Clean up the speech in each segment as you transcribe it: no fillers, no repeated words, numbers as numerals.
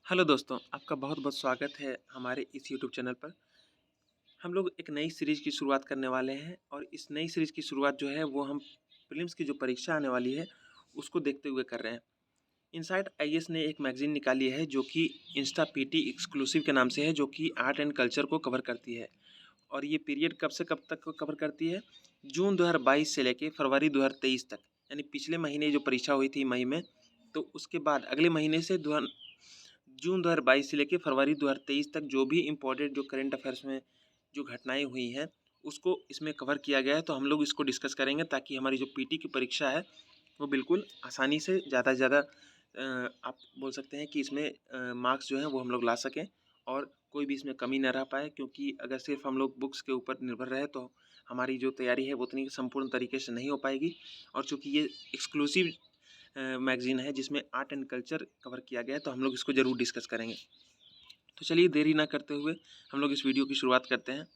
Hello दोस्तों, आपका बहुत-बहुत स्वागत है हमारे इस यूट्यूब चैनल पर। हम लोग एक नई सीरीज़ की शुरुआत करने वाले हैं और इस नई सीरीज़ की शुरुआत जो है वो हम प्रीलिम्स की जो परीक्षा आने वाली है, उसको देखते हुए कर रहे हैं। इनसाइट आईएएस ने एक मैगज़ीन निकाली है जो कि इंस्टा पीटी एक्सक्लूसिव के नाम से है, जो कि आर्ट एंड कल्चर को कवर करती है। और ये पीरियड कब से कब तक को कवर करती है? जून 2022 से लेके फरवरी 2023 तक, यानी पिछले महीने जो परीक्षा हुई थी मई में, तो उसके बाद अगले महीने से जून 2022 से लेके फरवरी 2023 तक जो भी इम्पोर्टेंट जो करंट अफेयर्स में जो घटनाएँ हुई हैं, उसको इसमें कवर किया गया है। तो हम लोग इसको डिस्कस करेंगे ताकि हमारी जो पीटी की परीक्षा है, वो बिल्कुल आसानी से ज़्यादा से ज़्यादा आप बोल सकते हैं कि इसमें मार्क्स जो हैं वो हम लोग ला सकें और कोई भी इसमें कमी ना रह पाए, क्योंकि अगर सिर्फ हम लोग बुक्स के ऊपर निर्भर रहे तो हमारी जो तैयारी है वो उतनी संपूर्ण तरीके से नहीं हो पाएगी। और चूँकि ये एक्सक्लूसिव मैगज़ीन है जिसमें आर्ट एंड कल्चर कवर किया गया है, तो हम लोग इसको ज़रूर डिस्कस करेंगे। तो चलिए देरी ना करते हुए हम लोग इस वीडियो की शुरुआत करते हैं।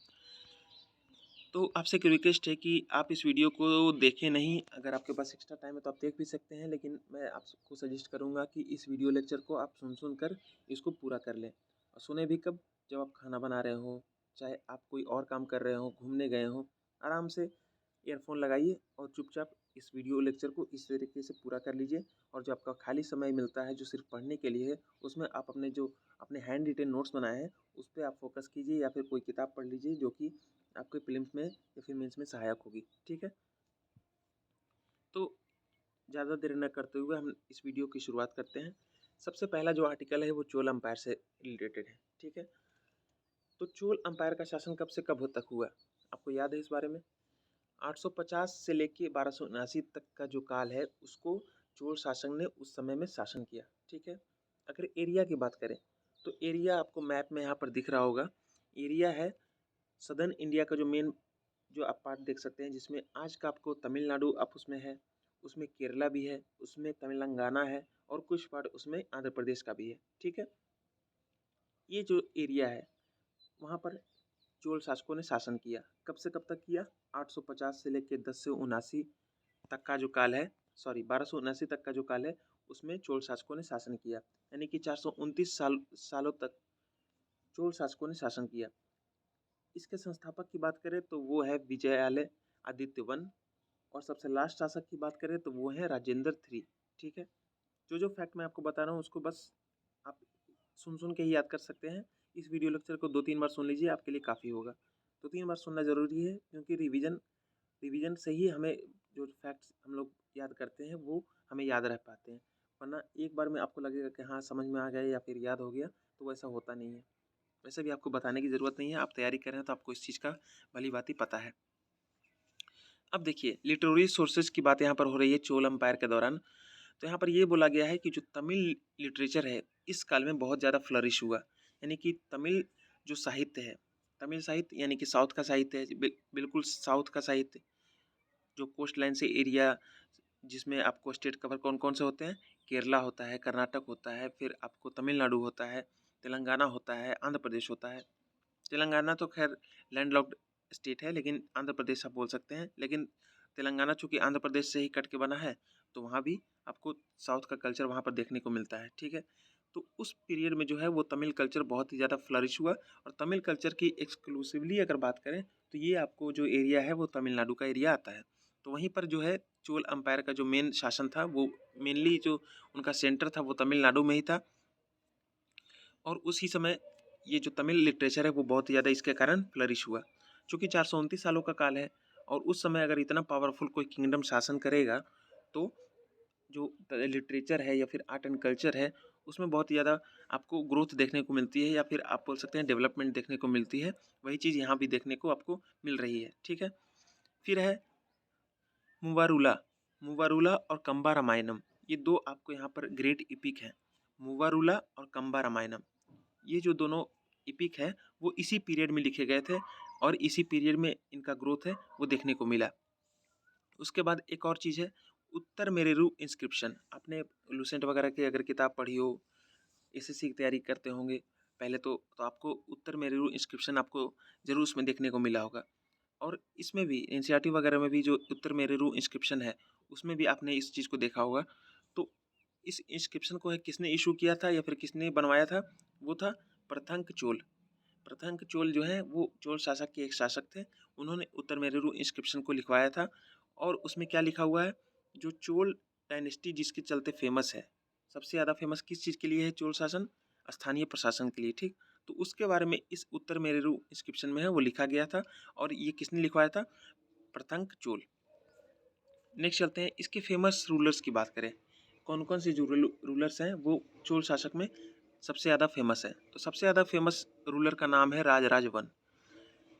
तो आपसे एक रिक्वेस्ट है कि आप इस वीडियो को देखें नहीं, अगर आपके पास एक्स्ट्रा टाइम है तो आप देख भी सकते हैं, लेकिन मैं आपको सजेस्ट करूंगा कि इस वीडियो लेक्चर को आप सुन कर इसको पूरा कर लें। और सुने भी कब? जब आप खाना बना रहे हो, चाहे आप कोई और काम कर रहे हो, घूमने गए हो, आराम से ईयरफोन लगाइए और चुपचाप इस वीडियो लेक्चर को इस तरीके से पूरा कर लीजिए। और जो आपका खाली समय मिलता है जो सिर्फ पढ़ने के लिए है, उसमें आप अपने हैंड रिटेन नोट्स बनाए हैं उस पर आप फोकस कीजिए, या फिर कोई किताब पढ़ लीजिए जो कि आपके प्रीलिम्स में या फिर मेंस में सहायक होगी। ठीक है, तो ज़्यादा देर न करते हुए हम इस वीडियो की शुरुआत करते हैं। सबसे पहला जो आर्टिकल है वो चोल अम्पायर से रिलेटेड है। ठीक है, तो चोल अम्पायर का शासन कब से कब तक हुआ, आपको याद है इस बारे में? 850 से लेके 1279 तक का जो काल है उसको चोल शासक ने उस समय में शासन किया। ठीक है, अगर एरिया की बात करें तो एरिया आपको मैप में यहाँ पर दिख रहा होगा। एरिया है सदर्न इंडिया का जो मेन जो आप पार्ट देख सकते हैं, जिसमें आज का आपको तमिलनाडु आप उसमें है, उसमें केरला भी है, उसमें तेलंगाना है और कुछ पार्ट उसमें आंध्र प्रदेश का भी है। ठीक है, ये जो एरिया है वहाँ पर चोल शासकों ने शासन किया। कब से कब तक किया? 850 से लेकर 1079 तक का जो काल है, सॉरी 1279 तक का जो काल है, उसमें चोल शासकों ने शासन किया। यानी कि 429 सालों तक चोल शासकों ने शासन किया। इसके संस्थापक की बात करें तो वो है विजयालय आदित्य वन, और सबसे लास्ट शासक की बात करें तो वो है राजेंद्र थ्री। ठीक है, जो फैक्ट मैं आपको बता रहा हूँ उसको बस आप सुन के ही याद कर सकते हैं। इस वीडियो लेक्चर को 2-3 बार सुन लीजिए, आपके लिए काफ़ी होगा। 2-3 बार सुनना ज़रूरी है, क्योंकि रिवीजन रिवीजन से ही हमें जो फैक्ट्स हम लोग याद करते हैं वो हमें याद रह पाते हैं। वरना एक बार में आपको लगेगा कि हाँ समझ में आ गया या फिर याद हो गया, तो वैसा होता नहीं है। वैसे भी आपको बताने की ज़रूरत नहीं है, आप तैयारी कर रहे हैं तो आपको इस चीज़ का भली-भाँति पता है। अब देखिए, लिटरेरी सोर्सेज की बात यहाँ पर हो रही है चोल एम्पायर के दौरान। तो यहाँ पर ये बोला गया है कि जो तमिल लिटरेचर है इस काल में बहुत ज़्यादा फ्लरिश हुआ। यानी कि तमिल जो साहित्य है, तमिल साहित्य यानी कि साउथ का साहित्य है, बिल्कुल साउथ का साहित्य, जो कोस्ट लाइन से एरिया, जिसमें आपको स्टेट कवर कौन कौन से होते हैं? केरला होता है, कर्नाटक होता है, फिर आपको तमिलनाडु होता है, तेलंगाना होता है, आंध्र प्रदेश होता है। तेलंगाना तो खैर लैंडलॉक्ड स्टेट है, लेकिन आंध्र प्रदेश आप बोल सकते हैं। लेकिन तेलंगाना चूँकि आंध्र प्रदेश से ही कट के बना है, तो वहाँ भी आपको साउथ का कल्चर वहाँ पर देखने को मिलता है। ठीक है, तो उस पीरियड में जो है वो तमिल कल्चर बहुत ही ज़्यादा फ्लरिश हुआ। और तमिल कल्चर की एक्सक्लूसिवली अगर बात करें तो ये आपको जो एरिया है वो तमिलनाडु का एरिया आता है। तो वहीं पर जो है चोल एम्पायर का जो मेन शासन था वो मेनली जो उनका सेंटर था वो तमिलनाडु में ही था। और उसी समय ये जो तमिल लिटरेचर है वो बहुत ही ज़्यादा इसके कारण फ्लरिश हुआ। चूँकि 429 सालों का काल है और उस समय अगर इतना पावरफुल कोई किंगडम शासन करेगा, तो जो लिटरेचर है या फिर आर्ट एंड कल्चर है उसमें बहुत ही ज़्यादा आपको ग्रोथ देखने को मिलती है, या फिर आप बोल सकते हैं डेवलपमेंट देखने को मिलती है। वही चीज़ यहाँ भी देखने को आपको मिल रही है। ठीक है, फिर है मुवारुला। मुवारुला और कंबा रामायणम, ये दो आपको यहाँ पर ग्रेट इपिक हैं। मुवारुला और कंबा रामायणम, ये जो दोनों इपिक है वो इसी पीरियड में लिखे गए थे और इसी पीरियड में इनका ग्रोथ है वो देखने को मिला। उसके बाद एक और चीज़ है उत्तर मेरुरु इंस्क्रिप्शन। आपने लूसेंट वगैरह की अगर किताब पढ़ी हो, एसएससी की तैयारी करते होंगे पहले, तो आपको उत्तर मेरुरु इंस्क्रिप्शन आपको जरूर उसमें देखने को मिला होगा। और इसमें भी एनसीईआरटी वगैरह में भी जो उत्तर मेरुरु इंस्क्रिप्शन है उसमें भी आपने इस चीज़ को देखा होगा। तो इस इंस्क्रिप्शन को है किसने इशू किया था या फिर किसने बनवाया था, वो था प्रथंक चोल। प्रथंक चोल जो है वो चोल शासक के एक शासक थे। उन्होंने उत्तर मेरूरू इंस्क्रिप्शन को लिखवाया था और उसमें क्या लिखा हुआ है, जो चोल डायनेस्टी जिसके चलते फेमस है, सबसे ज़्यादा फेमस किस चीज़ के लिए है चोल शासन, स्थानीय प्रशासन के लिए, ठीक। तो उसके बारे में इस उत्तर मेरूरू इंस्क्रिप्शन में है वो लिखा गया था और ये किसने लिखवाया था, प्रथंक चोल। नेक्स्ट चलते हैं, इसके फेमस रूलर्स की बात करें, कौन कौन से जो रूलर्स हैं वो चोल शासक में सबसे ज़्यादा फेमस है। तो सबसे ज़्यादा फेमस रूलर का नाम है राजराज वन।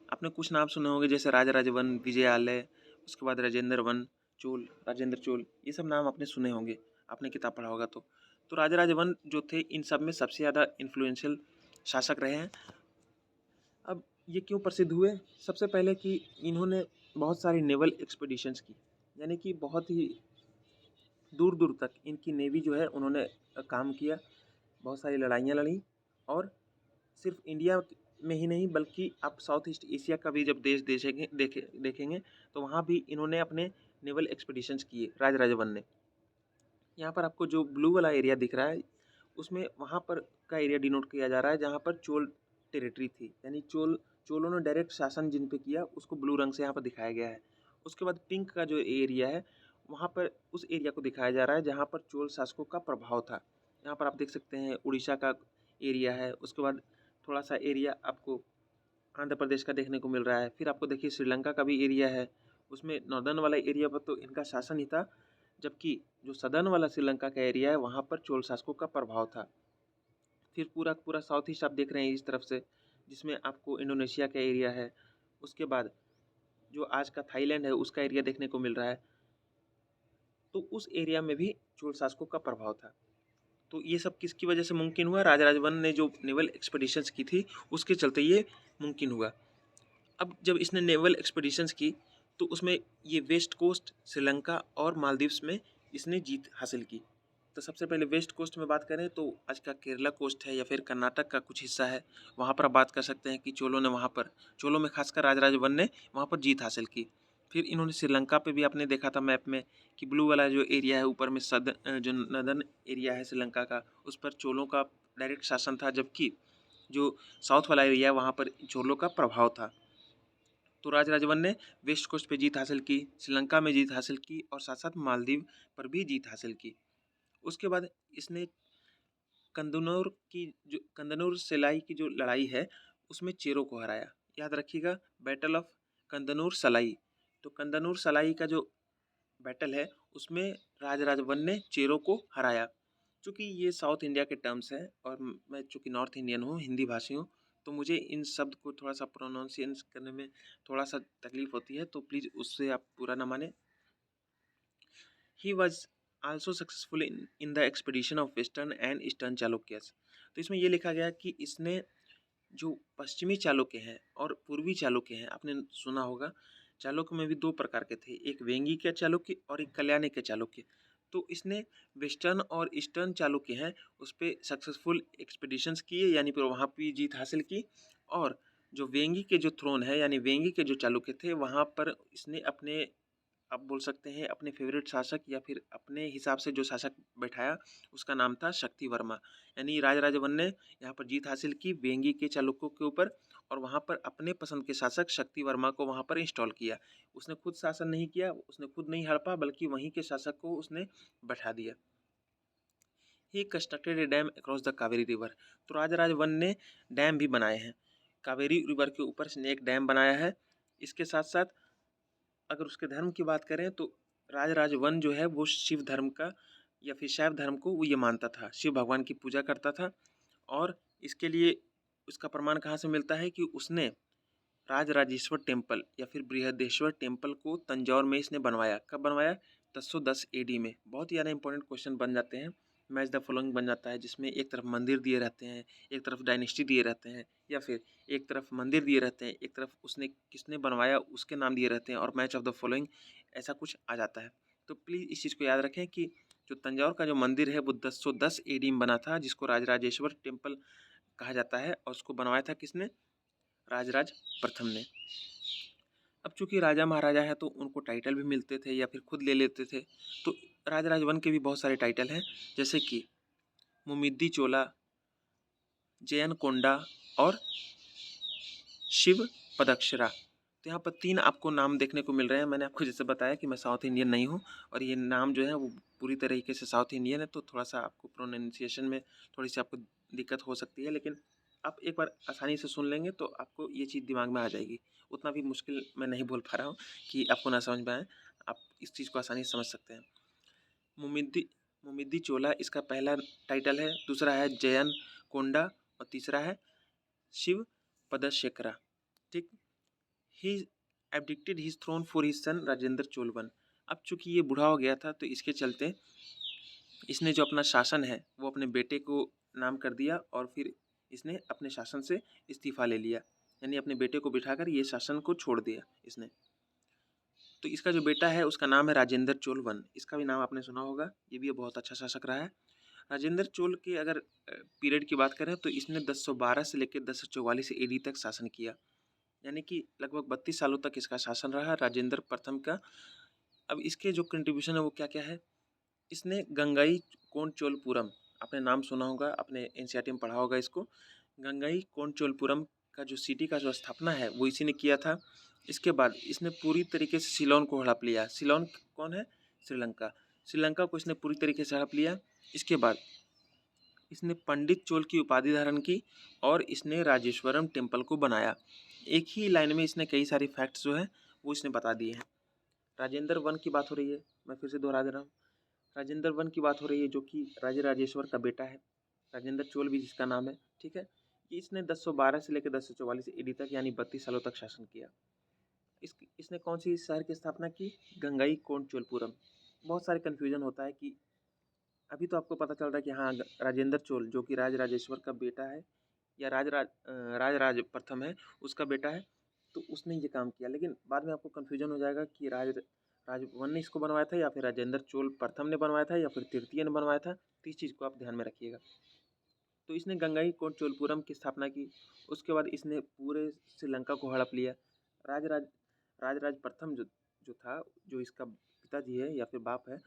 आपने कुछ नाम सुने होंगे जैसे राजराज वन, विजयालय, उसके बाद राजेंद्र वन चोल, राजेंद्र चोल, ये सब नाम आपने सुने होंगे, आपने किताब पढ़ा होगा तो राजराज वन जो थे इन सब में सबसे ज़्यादा इन्फ्लुएंशियल शासक रहे हैं। अब ये क्यों प्रसिद्ध हुए, सबसे पहले कि इन्होंने बहुत सारी नेवल एक्सपीडिशंस की, यानी कि बहुत ही दूर दूर तक इनकी नेवी जो है उन्होंने काम किया, बहुत सारी लड़ाइयाँ लड़ी। और सिर्फ इंडिया में ही नहीं बल्कि आप साउथ ईस्ट एशिया का भी जब देश देखेंगे तो वहाँ भी इन्होंने अपने नेवल एक्सपीडिशंस किए राजराज वन ने। यहाँ पर आपको जो ब्लू वाला एरिया दिख रहा है उसमें वहाँ पर का एरिया डिनोट किया जा रहा है जहाँ पर चोल टेरिटरी थी, यानी चोलों ने डायरेक्ट शासन जिन पे किया उसको ब्लू रंग से यहाँ पर दिखाया गया है। उसके बाद पिंक का जो एरिया है वहाँ पर उस एरिया को दिखाया जा रहा है जहाँ पर चोल शासकों का प्रभाव था। यहाँ पर आप देख सकते हैं उड़ीसा का एरिया है, उसके बाद थोड़ा सा एरिया आपको आंध्र प्रदेश का देखने को मिल रहा है, फिर आपको देखिए श्रीलंका का भी एरिया है, उसमें नॉर्दर्न वाला एरिया पर तो इनका शासन ही था, जबकि जो सदर्न वाला श्रीलंका का एरिया है वहाँ पर चोल शासकों का प्रभाव था। फिर पूरा पूरा साउथ ईस्ट आप देख रहे हैं इस तरफ से, जिसमें आपको इंडोनेशिया का एरिया है, उसके बाद जो आज का थाईलैंड है उसका एरिया देखने को मिल रहा है, तो उस एरिया में भी चोल शासकों का प्रभाव था। तो ये सब किसकी वजह से मुमकिन हुआ, राजराज वन ने जो नेवल एक्सपीडिशंस की थी उसके चलते ये मुमकिन हुआ। अब जब इसने नेवल एक्सपीडिशंस की तो उसमें ये वेस्ट कोस्ट, श्रीलंका और मालदीव्स में इसने जीत हासिल की। तो सबसे पहले वेस्ट कोस्ट में बात करें तो आज का केरला कोस्ट है या फिर कर्नाटक का कुछ हिस्सा है, वहाँ पर आप बात कर सकते हैं कि चोलों ने वहाँ पर, चोलों में खासकर राजराज वन ने वहाँ पर जीत हासिल की। फिर इन्होंने श्रीलंका पे भी आपने देखा था मैप में कि ब्लू वाला जो एरिया है ऊपर में जो नदर्न एरिया है श्रीलंका का, उस पर चोलों का डायरेक्ट शासन था, जबकि जो साउथ वाला एरिया है वहाँ पर चोलों का प्रभाव था। तो राजराज वन ने वेस्ट कोस्ट पे जीत हासिल की, श्रीलंका में जीत हासिल की और साथ साथ मालदीव पर भी जीत हासिल की। उसके बाद इसने कंदनूर सेलाई की जो लड़ाई है उसमें चेरों को हराया। याद रखिएगा, बैटल ऑफ कंदनूर सलाई। तो कंदनूर सलाई का जो बैटल है उसमें राजराज वन ने चेरों को हराया। चूँकि ये साउथ इंडिया के टर्म्स हैं और मैं चूँकि नॉर्थ इंडियन हूँ, हिंदी भाषी हूँ, तो मुझे इन शब्द को थोड़ा सा प्रोनाउंसिएशन करने में थोड़ा सा तकलीफ होती है, तो प्लीज़ उससे आप बुरा ना माने। He was also successful in the expedition of western and eastern Chalukyas. तो इसमें ये लिखा गया कि इसने जो पश्चिमी चालुक्य हैं और पूर्वी चालुक्य हैं, आपने सुना होगा चालुक्य में भी दो प्रकार के थे, एक वेंगी के चालुक्य और एक कल्याणी के चालुक्य। तो इसने वेस्टर्न और ईस्टर्न चालुक्य हैं उस पर सक्सेसफुल एक्सपीडिशंस किए, यानी फिर वहाँ पर जीत हासिल की। और जो वेंगी के जो थ्रोन है यानी वेंगी के जो चालुक्य थे वहाँ पर इसने अपने, आप बोल सकते हैं अपने फेवरेट शासक या फिर अपने हिसाब से जो शासक बैठाया उसका नाम था शक्ति वर्मा। यानी राजराज वन ने यहाँ पर जीत हासिल की वेंगी के चालुक्यों के ऊपर और वहाँ पर अपने पसंद के शासक शक्ति वर्मा को वहाँ पर इंस्टॉल किया। उसने खुद शासन नहीं किया, उसने खुद नहीं हड़पा, बल्कि वहीं के शासक को उसने बैठा दिया। ही constructed A dam across the Kaveri river. तो राजराज वन ने डैम भी बनाए हैं, कावेरी रिवर के ऊपर से एक डैम बनाया है। इसके साथ साथ अगर उसके धर्म की बात करें तो राजराज वन जो है वो शिव धर्म का या फिर शैव धर्म को वो ये मानता था, शिव भगवान की पूजा करता था। और इसके लिए उसका प्रमाण कहाँ से मिलता है कि उसने राजराजेश्वर टेम्पल या फिर बृहदेश्वर टेम्पल को तंजौर में इसने बनवाया। कब बनवाया, 1010 एडी में। बहुत ही ज़्यादा इंपॉर्टेंट क्वेश्चन बन जाते हैं, मैच द फॉलोइंग बन जाता है, जिसमें एक तरफ मंदिर दिए रहते हैं, एक तरफ डायनेस्टी दिए रहते हैं, या फिर एक तरफ मंदिर दिए रहते हैं, एक तरफ उसने किसने बनवाया उसके नाम दिए रहते हैं और मैच ऑफ द फॉलोइंग ऐसा कुछ आ जाता है। तो प्लीज़ इस चीज़ को याद रखें कि जो तंजौर का जो मंदिर है वो 1010 एडी में बना था, जिसको राजराजेश्वर टेम्पल कहा जाता है, और उसको बनवाया था किसने, राजराज प्रथम ने। अब चूँकि राजा महाराजा हैं तो उनको टाइटल भी मिलते थे या फिर खुद ले लेते थे। तो राजराज वन के भी बहुत सारे टाइटल हैं, जैसे कि मुमिद्दी चोला, जयन कोंडा और शिव पदक्षरा। तो यहाँ पर 3 आपको नाम देखने को मिल रहे हैं। मैंने आपको जैसे बताया कि मैं साउथ इंडियन नहीं हूँ और ये नाम जो है वो पूरी तरीके से साउथ इंडियन है, तो थोड़ा-सा आपको प्रोनाउंसिएशन में थोड़ी-सी आपको दिक्कत हो सकती है, लेकिन आप एक बार आसानी से सुन लेंगे तो आपको ये चीज़ दिमाग में आ जाएगी। उतना भी मुश्किल मैं नहीं बोल पा रहा हूँ कि आपको ना समझ में आए, आप इस चीज़ को आसानी से समझ सकते हैं। मुमिद्दी मुमिद्दी चोला इसका पहला टाइटल है, दूसरा है जयन कोंडा और तीसरा है शिव पदशेखरा। ठीक। He abdicated his throne for his son Rajendra Chola one. अब चूंकि ये बूढ़ा हो गया था तो इसके चलते इसने जो अपना शासन है वो अपने बेटे को नाम कर दिया और फिर इसने अपने शासन से इस्तीफा ले लिया, यानी अपने बेटे को बिठाकर ये शासन को छोड़ दिया इसने। तो इसका जो बेटा है उसका नाम है राजेंद्र चोल वन। इसका भी नाम आपने सुना होगा, ये भी बहुत अच्छा शासक रहा है। राजेंद्र चोल के अगर पीरियड की बात करें तो इसने 1012 से लेकर 1044 एडी तक शासन किया, यानी कि लगभग 32 सालों तक इसका शासन रहा राजेंद्र प्रथम का। अब इसके जो कंट्रीब्यूशन है वो क्या क्या है, इसने गंगाई कोंडचोलपुरम, आपने नाम सुना होगा, आपने एनसीईआरटी में पढ़ा होगा इसको। गंगाई कोंडचोलपुरम का जो सिटी का जो स्थापना है वो इसी ने किया था। इसके बाद इसने पूरी तरीके से सिलोन को हड़प लिया। सिलोन कौन है? श्रीलंका। श्रीलंका को इसने पूरी तरीके से हड़प लिया। इसके बाद इसने पंडित चोल की उपाधि धारण की और इसने राजेश्वरम टेम्पल को बनाया। एक ही लाइन में इसने कई सारे फैक्ट्स जो है वो इसने बता दिए हैं। राजेंद्र वन की बात हो रही है, मैं फिर से दोहरा दे रहा हूँ। राजेंद्र वन की बात हो रही है जो कि राजे राजेश्वर का बेटा है, राजेंद्र चोल भी जिसका नाम है। ठीक है, कि इसने 1012 से लेकर 1044 ईडी तक यानी 32 सालों तक शासन किया। इसने कौन सी शहर की स्थापना की? गंगाई कोंडचोलपुरम। बहुत सारे कन्फ्यूजन होता है कि अभी तो आपको पता चल रहा है कि हाँ राजेंद्र चोल जो कि राज राजेश्वर का बेटा है या राज प्रथम है उसका बेटा है, तो उसने ये काम किया। लेकिन बाद में आपको कन्फ्यूजन हो जाएगा कि राज वन ने इसको बनवाया था या फिर राजेंद्र चोल प्रथम ने बनवाया था या फिर तृतीय ने बनवाया था। तो इस चीज़ को आप ध्यान में रखिएगा। तो इसने गंगाई कोंडचोलपुरम की स्थापना की। उसके बाद इसने पूरे श्रीलंका को हड़प लिया। राजराज राजराज प्रथम जो था, जो इसका पिताजी है या फिर बाप है,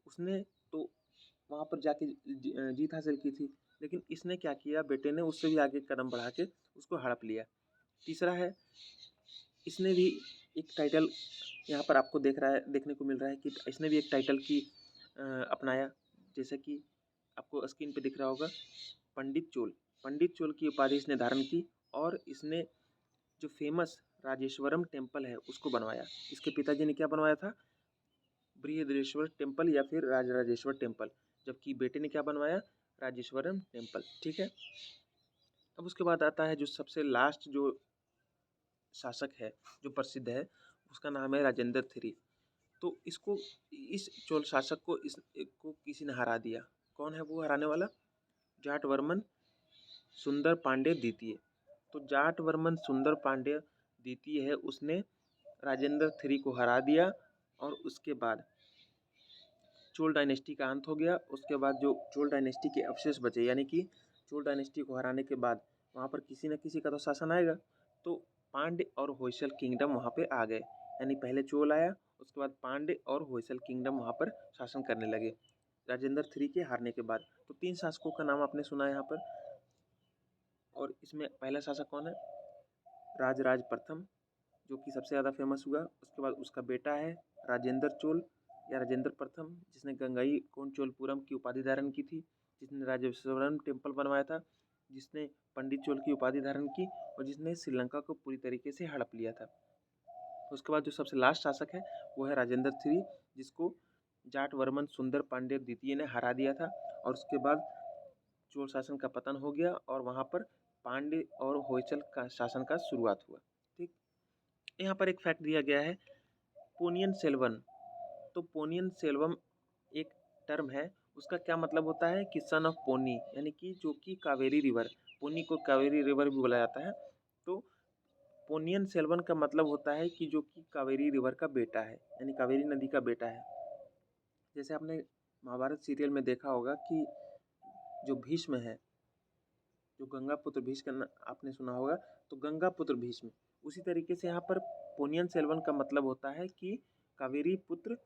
उसने तो वहाँ पर जाके जीत हासिल की थी, लेकिन इसने क्या किया, बेटे ने उससे भी आगे कदम बढ़ा के उसको हड़प लिया। तीसरा है, इसने भी एक टाइटल यहाँ पर आपको देखने को मिल रहा है कि इसने भी एक टाइटल की अपनाया, जैसे कि आपको स्क्रीन पे दिख रहा होगा, पंडित चोल। पंडित चोल की उपाधि इसने धारण की और इसने जो फेमस राजेश्वरम टेम्पल है उसको बनवाया। इसके पिताजी ने क्या बनवाया था? बृहदेश्वर टेम्पल या फिर राजराजेश्वर टेम्पल, जबकि बेटे ने क्या बनवाया? राजेश्वरम टेम्पल। ठीक है। अब उसके बाद आता है जो सबसे लास्ट जो शासक है जो प्रसिद्ध है, उसका नाम है राजेंद्र थ्री। तो इसको इस चोल शासक को किसी ने हरा दिया। कौन है वो हराने वाला? जाटवर्मन सुंदर पांड्य द्वितीय। तो जाटवर्मन सुंदर पांड्य द्वितीय है, उसने राजेंद्र थ्री को हरा दिया और उसके बाद चोल डायनेस्टी का अंत हो गया। उसके बाद जो चोल डायनेस्टी के अवशेष बचे, यानी कि चोल डायनेस्टी को हराने के बाद वहाँ पर किसी न किसी का तो शासन आएगा, तो पांड्य और होयसल किंगडम वहाँ पे आ गए। यानी पहले चोल आया, उसके बाद पांड्य और होयसल किंगडम वहाँ पर शासन करने लगे राजेंद्र थ्री के हारने के बाद। तो 3 शासकों का नाम आपने सुना है यहाँ पर, और इसमें पहला शासक कौन है? राजराज प्रथम, जो कि सबसे ज़्यादा फेमस हुआ। उसके बाद उसका बेटा है राजेंद्र चोल या राजेंद्र प्रथम, जिसने गंगाई कोंडचोलपुरम की उपाधि धारण की थी, जिसने राजेश्वरम टेम्पल बनवाया था, जिसने पंडित चोल की उपाधि धारण की और जिसने श्रीलंका को पूरी तरीके से हड़प लिया था। उसके बाद जो सबसे लास्ट शासक है वो है राजेंद्र थ्री, जिसको जाटवर्मन सुंदर पांड्य द्वितीय ने हरा दिया था। और उसके बाद चोल शासन का पतन हो गया और वहाँ पर पांड्य और होयसल का शासन का शुरुआत हुआ। ठीक। यहाँ पर एक फैक्ट दिया गया है, पोनियन सेल्वन। तो पोनियन सेल्वम एक टर्म है, उसका क्या मतलब होता है कि सन ऑफ पोनी, यानी कि जो कि कावेरी रिवर, पोनी को कावेरी रिवर भी बोला जाता है। तो पोनियन सेल्वन का मतलब होता है कि जो कि कावेरी रिवर का बेटा है, यानी कावेरी नदी का बेटा है। जैसे आपने महाभारत सीरियल में देखा होगा कि जो भीष्म है, जो गंगा पुत्र भीष्म का आपने सुना होगा, तो गंगा पुत्र भीष्म, उसी तरीके से यहाँ पर पोनियन सेल्वन का मतलब होता है कि कावेरी पुत्र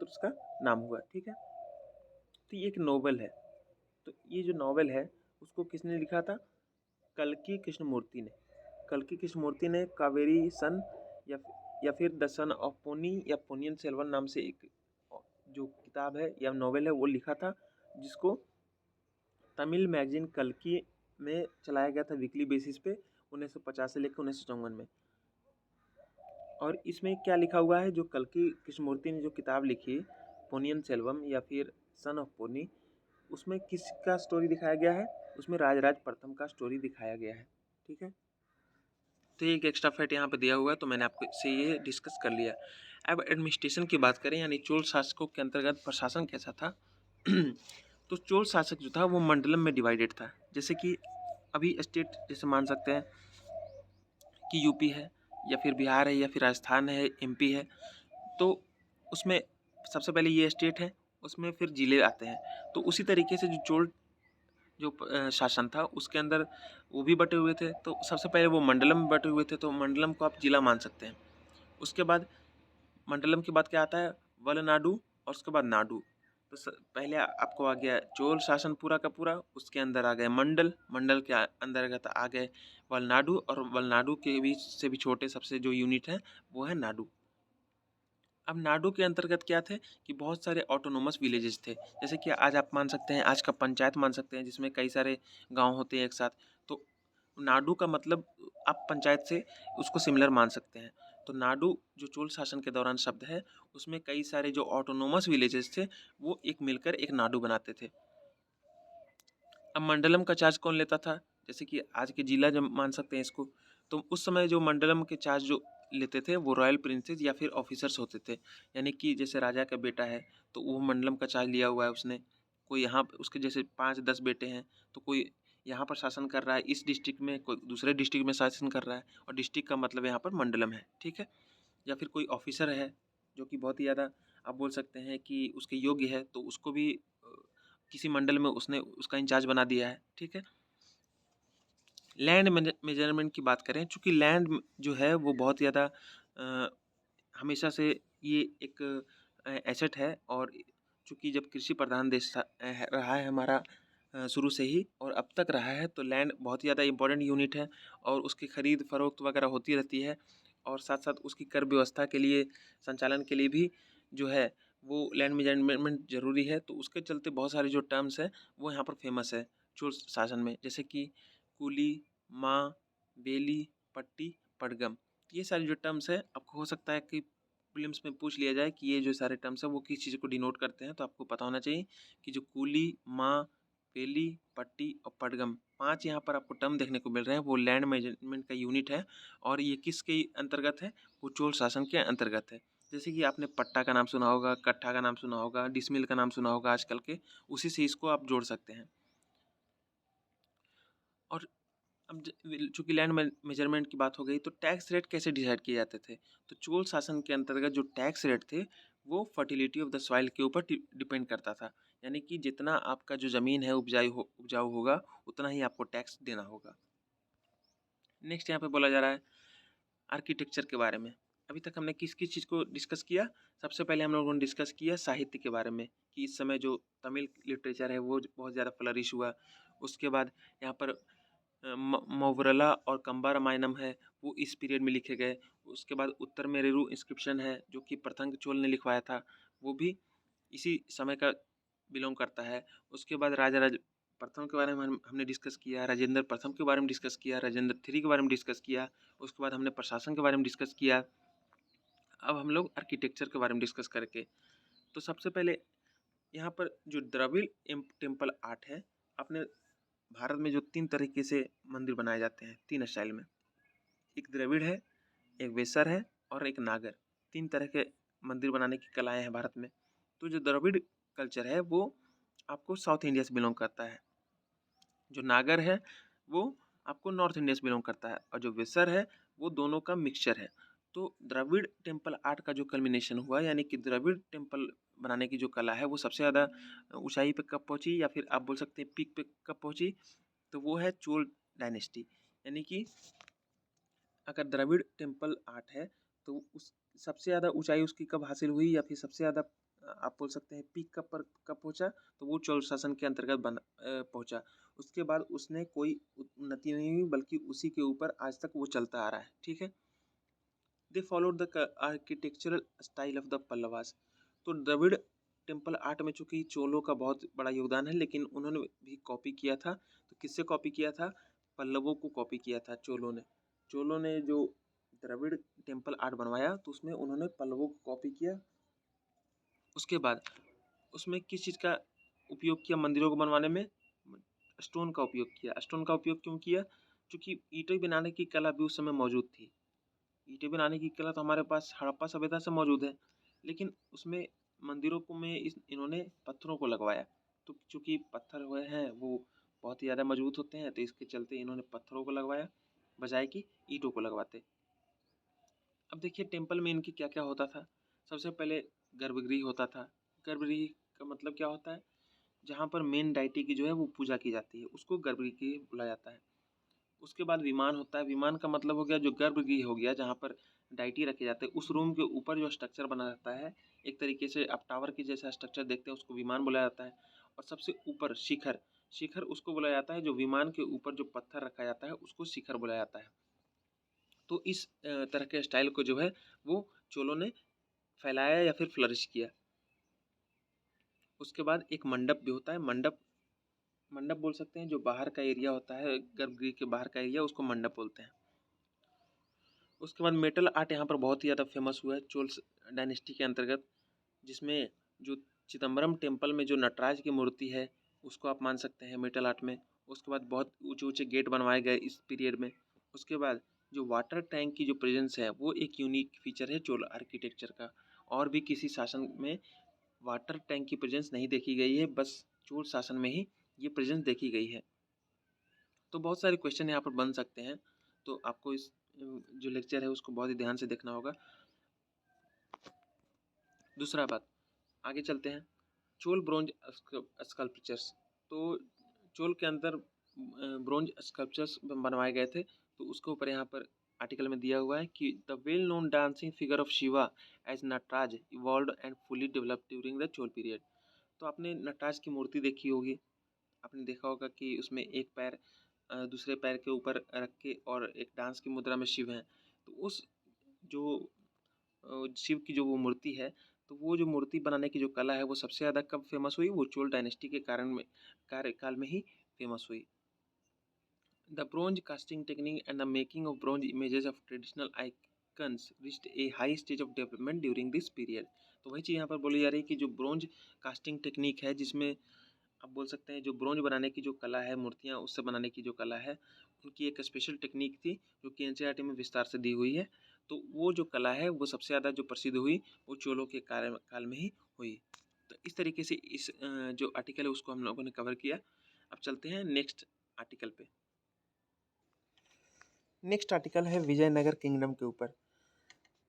उसका नाम हुआ, ठीक है। तो ये एक नॉवेल है। तो ये जो नॉवेल है उसको किसने लिखा था? कल्कि कृष्णमूर्ति ने। कल्कि कृष्णमूर्ति ने कावेरी सन या फिर द सन ऑफ पोनी या पोनियन सेल्वन नाम से एक जो किताब है या नॉवेल है वो लिखा था, जिसको तमिल मैगजीन कल्कि में चलाया गया था वीकली बेसिस पे 1950 से लेकर 1954 में। और इसमें क्या लिखा हुआ है, जो कल्कि कृष्णमूर्ति ने जो किताब लिखी पोनियन सेल्वम या फिर सन ऑफ पोनी, उसमें किसका स्टोरी दिखाया गया है? उसमें राजराज प्रथम का स्टोरी दिखाया गया है, ठीक है। तो ये एक एक्स्ट्रा फैक्ट यहाँ पे दिया हुआ है, तो मैंने आपको से ये डिस्कस कर लिया। अब एडमिनिस्ट्रेशन की बात करें, यानी चोल शासकों के अंतर्गत प्रशासन कैसा था। तो चोल शासक जो था वो मंडलम में डिवाइडेड था। जैसे कि अभी स्टेट जैसे मान सकते हैं कि यूपी है या फिर बिहार है या फिर राजस्थान है, एमपी है। तो उसमें सबसे पहले ये स्टेट है, उसमें फिर जिले आते हैं। तो उसी तरीके से जो चोल शासन था उसके अंदर वो भी बटे हुए थे। तो सबसे पहले वो मंडलम में बटे हुए थे, तो मंडलम को आप जिला मान सकते हैं। उसके बाद मंडलम के बाद क्या आता है? वलनाडु, और उसके बाद नाडु। तो पहले आपको आ गया चोल शासन पूरा का पूरा, उसके अंदर आ गए मंडल, मंडल के अंतर्गत आ गए वलनाडु, और वलनाडु के बीच से भी छोटे सबसे जो यूनिट है वो है नाडु। अब नाडु के अंतर्गत क्या थे कि बहुत सारे ऑटोनोमस विलेजेस थे। जैसे कि आज आप मान सकते हैं, आज का पंचायत मान सकते हैं, जिसमें कई सारे गांव होते हैं एक साथ। तो नाडु का मतलब आप पंचायत से उसको सिमिलर मान सकते हैं। तो नाडु जो चोल शासन के दौरान शब्द है, उसमें कई सारे जो ऑटोनोमस विलेजेस थे वो एक मिलकर एक नाडु बनाते थे। अब मंडलम का चार्ज कौन लेता था? जैसे कि आज के जिला जब मान सकते हैं इसको। तो उस समय जो मंडलम के चार्ज जो लेते थे वो रॉयल प्रिंसेस या फिर ऑफिसर्स होते थे। यानी कि जैसे राजा का बेटा है तो वो मंडलम का चार्ज लिया हुआ है उसने। कोई यहाँ उसके जैसे 5-10 बेटे हैं, तो कोई यहाँ पर शासन कर रहा है इस डिस्ट्रिक्ट में, कोई दूसरे डिस्ट्रिक्ट में शासन कर रहा है, और डिस्ट्रिक्ट का मतलब यहाँ पर मंडलम है, ठीक है। या फिर कोई ऑफिसर है जो कि बहुत ही ज़्यादा आप बोल सकते हैं कि उसके योग्य है, तो उसको भी किसी मंडल में उसने उसका इंचार्ज बना दिया है, ठीक है। लैंड मेजरमेंट की बात करें, चूँकि लैंड जो है वो बहुत ज़्यादा हमेशा से ये एक एसेट है, और चूँकि जब कृषि प्रधान देश रहा है हमारा शुरू से ही और अब तक रहा है, तो लैंड बहुत ही ज़्यादा इम्पोर्टेंट यूनिट है, और उसकी खरीद फरोख्त वगैरह होती रहती है। और साथ साथ उसकी कर व्यवस्था के लिए, संचालन के लिए भी जो है वो लैंड मेजरमेंट ज़रूरी है। तो उसके चलते बहुत सारे जो टर्म्स है वो यहाँ पर फेमस है चोल शासन में, जैसे कि कुली, माँ, बेली, पट्टी, पड़गम। ये सारे जो टर्म्स है, आपको हो सकता है कि प्रीलिम्स में पूछ लिया जाए कि ये जो सारे टर्म्स है वो किस चीज़ को डिनोट करते हैं। तो आपको पता होना चाहिए कि जो कुली, माँ, बेली, पट्टी और पड़गम, 5 यहाँ पर आपको टर्म देखने को मिल रहे हैं, वो लैंड मेजरमेंट का यूनिट है। और ये किसके अंतर्गत है? वो चोल शासन के अंतर्गत है। जैसे कि आपने पट्टा का नाम सुना होगा, कट्ठा का नाम सुना होगा, डिसमिल का नाम सुना होगा आजकल के, उसी से इसको आप जोड़ सकते हैं। और अब चूँकि लैंड मेजरमेंट की बात हो गई, तो टैक्स रेट कैसे डिसाइड किए जाते थे? तो चोल शासन के अंतर्गत जो टैक्स रेट थे वो फर्टिलिटी ऑफ द सॉइल के ऊपर डिपेंड करता था। यानी कि जितना आपका जो ज़मीन है उपजाऊ होगा, उतना ही आपको टैक्स देना होगा। नेक्स्ट यहाँ पे बोला जा रहा है आर्किटेक्चर के बारे में। अभी तक हमने किस किस चीज़ को डिस्कस किया? सबसे पहले हम लोगों ने डिस्कस किया साहित्य के बारे में, कि इस समय जो तमिल लिटरेचर है वो बहुत ज़्यादा फ्लरिश हुआ। उसके बाद यहाँ पर मौवरला और कंबा रामायणम है, वो इस पीरियड में लिखे गए। उसके बाद उत्तर मेरूर इंस्क्रिप्शन है जो कि प्रथम चोल ने लिखवाया था, वो भी इसी समय का बिलोंग करता है। उसके बाद राजा प्रथम के बारे में हमने डिस्कस किया, राजेंद्र प्रथम के बारे में डिस्कस किया, राजेंद्र थ्री के बारे में डिस्कस किया। उसके बाद हमने प्रशासन के बारे में डिस्कस किया। अब हम लोग आर्किटेक्चर के बारे में डिस्कस करके, तो सबसे पहले यहाँ पर जो द्रविड़ टेम्पल आर्ट है, अपने भारत में जो 3 तरीके से मंदिर बनाए जाते हैं 3 स्टाइल में, एक द्रविड़ है, एक वेसर है और एक नागर। 3 तरह के मंदिर बनाने की कलाएं हैं भारत में। तो जो द्रविड़ कल्चर है वो आपको साउथ इंडिया से बिलोंग करता है, जो नागर है वो आपको नॉर्थ इंडिया से बिलोंग करता है, और जो वेसर है वो दोनों का मिक्सचर है। तो द्रविड़ टेम्पल आर्ट का जो कल्मिनेशन हुआ, यानी कि द्रविड़ टेम्पल बनाने की जो कला है वो सबसे ज़्यादा ऊंचाई पे कब पहुंची, या फिर आप बोल सकते हैं पीक पे कब पहुंची, तो वो है चोल डायनेस्टी। यानी कि अगर द्रविड़ टेम्पल आर्ट है तो उस सबसे ज़्यादा ऊंचाई उसकी कब हासिल हुई या फिर सबसे ज़्यादा आप बोल सकते हैं पीक कब पहुंचा, तो वो चोल शासन के अंतर्गत पहुंचा। उसके बाद उसने कोई उन्नति नहीं हुई बल्कि उसी के ऊपर आज तक वो चलता आ रहा है। ठीक है। They followed the architectural style of the Pallavas. तो द्रविड़ टेम्पल आर्ट में चूंकि चोलों का बहुत बड़ा योगदान है, लेकिन उन्होंने भी कॉपी किया था। तो किससे कॉपी किया था? पल्लवों को कॉपी किया था चोलों ने। चोलों ने जो द्रविड़ टेम्पल आर्ट बनवाया तो उसमें उन्होंने पल्लवों को कॉपी किया। उसके बाद उसमें किस चीज़ का उपयोग किया मंदिरों को बनवाने में? स्टोन का उपयोग किया। स्टोन का उपयोग क्यों किया? क्योंकि ईंटें बनाने की कला भी उस समय मौजूद थी। ईंटें बनाने की कला तो हमारे पास हड़प्पा सभ्यता से मौजूद है, लेकिन उसमें मंदिरों को में इन्होंने पत्थरों को लगवाया। तो चूंकि पत्थर हुए हैं वो बहुत ही ज़्यादा मजबूत होते हैं, तो इसके चलते इन्होंने पत्थरों को लगवाया बजाय कि ईंटों को लगवाते। अब देखिए टेम्पल में इनकी क्या क्या होता था। सबसे पहले गर्भगृह होता था। गर्भगृह का मतलब क्या होता है? जहाँ पर मेन डाइटी की जो है वो पूजा की जाती है, उसको गर्भगृह बोला जाता है। उसके बाद विमान होता है। विमान का मतलब हो गया जो गर्भगृह हो गया, जहाँ पर डाइटी रखे जाते हैं। उस रूम के ऊपर जो स्ट्रक्चर बना रहता है, एक तरीके से आप टावर के जैसा स्ट्रक्चर देखते हैं, उसको विमान बोला जाता है। और सबसे ऊपर शिखर, शिखर उसको बोला जाता है जो विमान के ऊपर जो पत्थर रखा जाता है उसको शिखर बोला जाता है। तो इस तरह के स्टाइल को जो है वो चोलों ने फैलाया या फिर फ्लरिश किया। उसके बाद एक मंडप भी होता है। मंडप मंडप बोल सकते हैं जो बाहर का एरिया होता है, गर्भगृह के बाहर का एरिया, उसको मंडप बोलते हैं। उसके बाद मेटल आर्ट यहाँ पर बहुत ही ज़्यादा फेमस हुआ है चोल डायनेस्टी के अंतर्गत, जिसमें जो चिदम्बरम टेम्पल में जो नटराज की मूर्ति है उसको आप मान सकते हैं मेटल आर्ट में। उसके बाद बहुत ऊंचे ऊंचे गेट बनवाए गए इस पीरियड में। उसके बाद जो वाटर टैंक की जो प्रेजेंस है वो एक यूनिक फीचर है चोल आर्किटेक्चर का। और भी किसी शासन में वाटर टैंक की प्रेजेंस नहीं देखी गई है, बस चोल शासन में ही ये प्रेजेंस देखी गई है। तो बहुत सारे क्वेश्चन यहाँ पर बन सकते हैं, तो आपको इस जो लेक्चर है उसको बहुत ही ध्यान से देखना होगा। दूसरा बात, आगे चलते हैं। Chola bronze sculptures. तो चोल के अंदर ब्रोंज स्कल्पचर्स बनवाए गए थे। तो उसके ऊपर यहाँ पर आर्टिकल में दिया हुआ है कि the well known dancing figure of Shiva as Nataraja evolve and fully develop during the Chola period. तो आपने नटराज की मूर्ति देखी होगी। आपने देखा होगा कि उसमें एक पैर दूसरे पैर के ऊपर रख के और एक डांस की मुद्रा में शिव हैं। तो उस जो शिव की जो वो मूर्ति है, तो वो जो मूर्ति बनाने की जो कला है वो सबसे ज़्यादा कब फेमस हुई? वो चोल डायनेस्टी के कार्यकाल में ही फेमस हुई। The bronze casting technique and the making of bronze images of traditional icons reached a high stage of development during this period. तो वही चीज़ यहाँ पर बोली जा रही है कि जो ब्रोंज कास्टिंग टेक्निक है, जिसमें आप बोल सकते हैं जो ब्रोंज बनाने की जो कला है, मूर्तियाँ उससे बनाने की जो कला है, उनकी एक स्पेशल टेक्निक थी जो कि एनसीईआरटी में विस्तार से दी हुई है। तो वो जो कला है वो सबसे ज़्यादा जो प्रसिद्ध हुई वो चोलों के काल में ही हुई। तो इस तरीके से इस जो आर्टिकल है उसको हम लोगों ने कवर किया। अब चलते हैं नेक्स्ट आर्टिकल पे। नेक्स्ट आर्टिकल है विजयनगर किंगडम के ऊपर।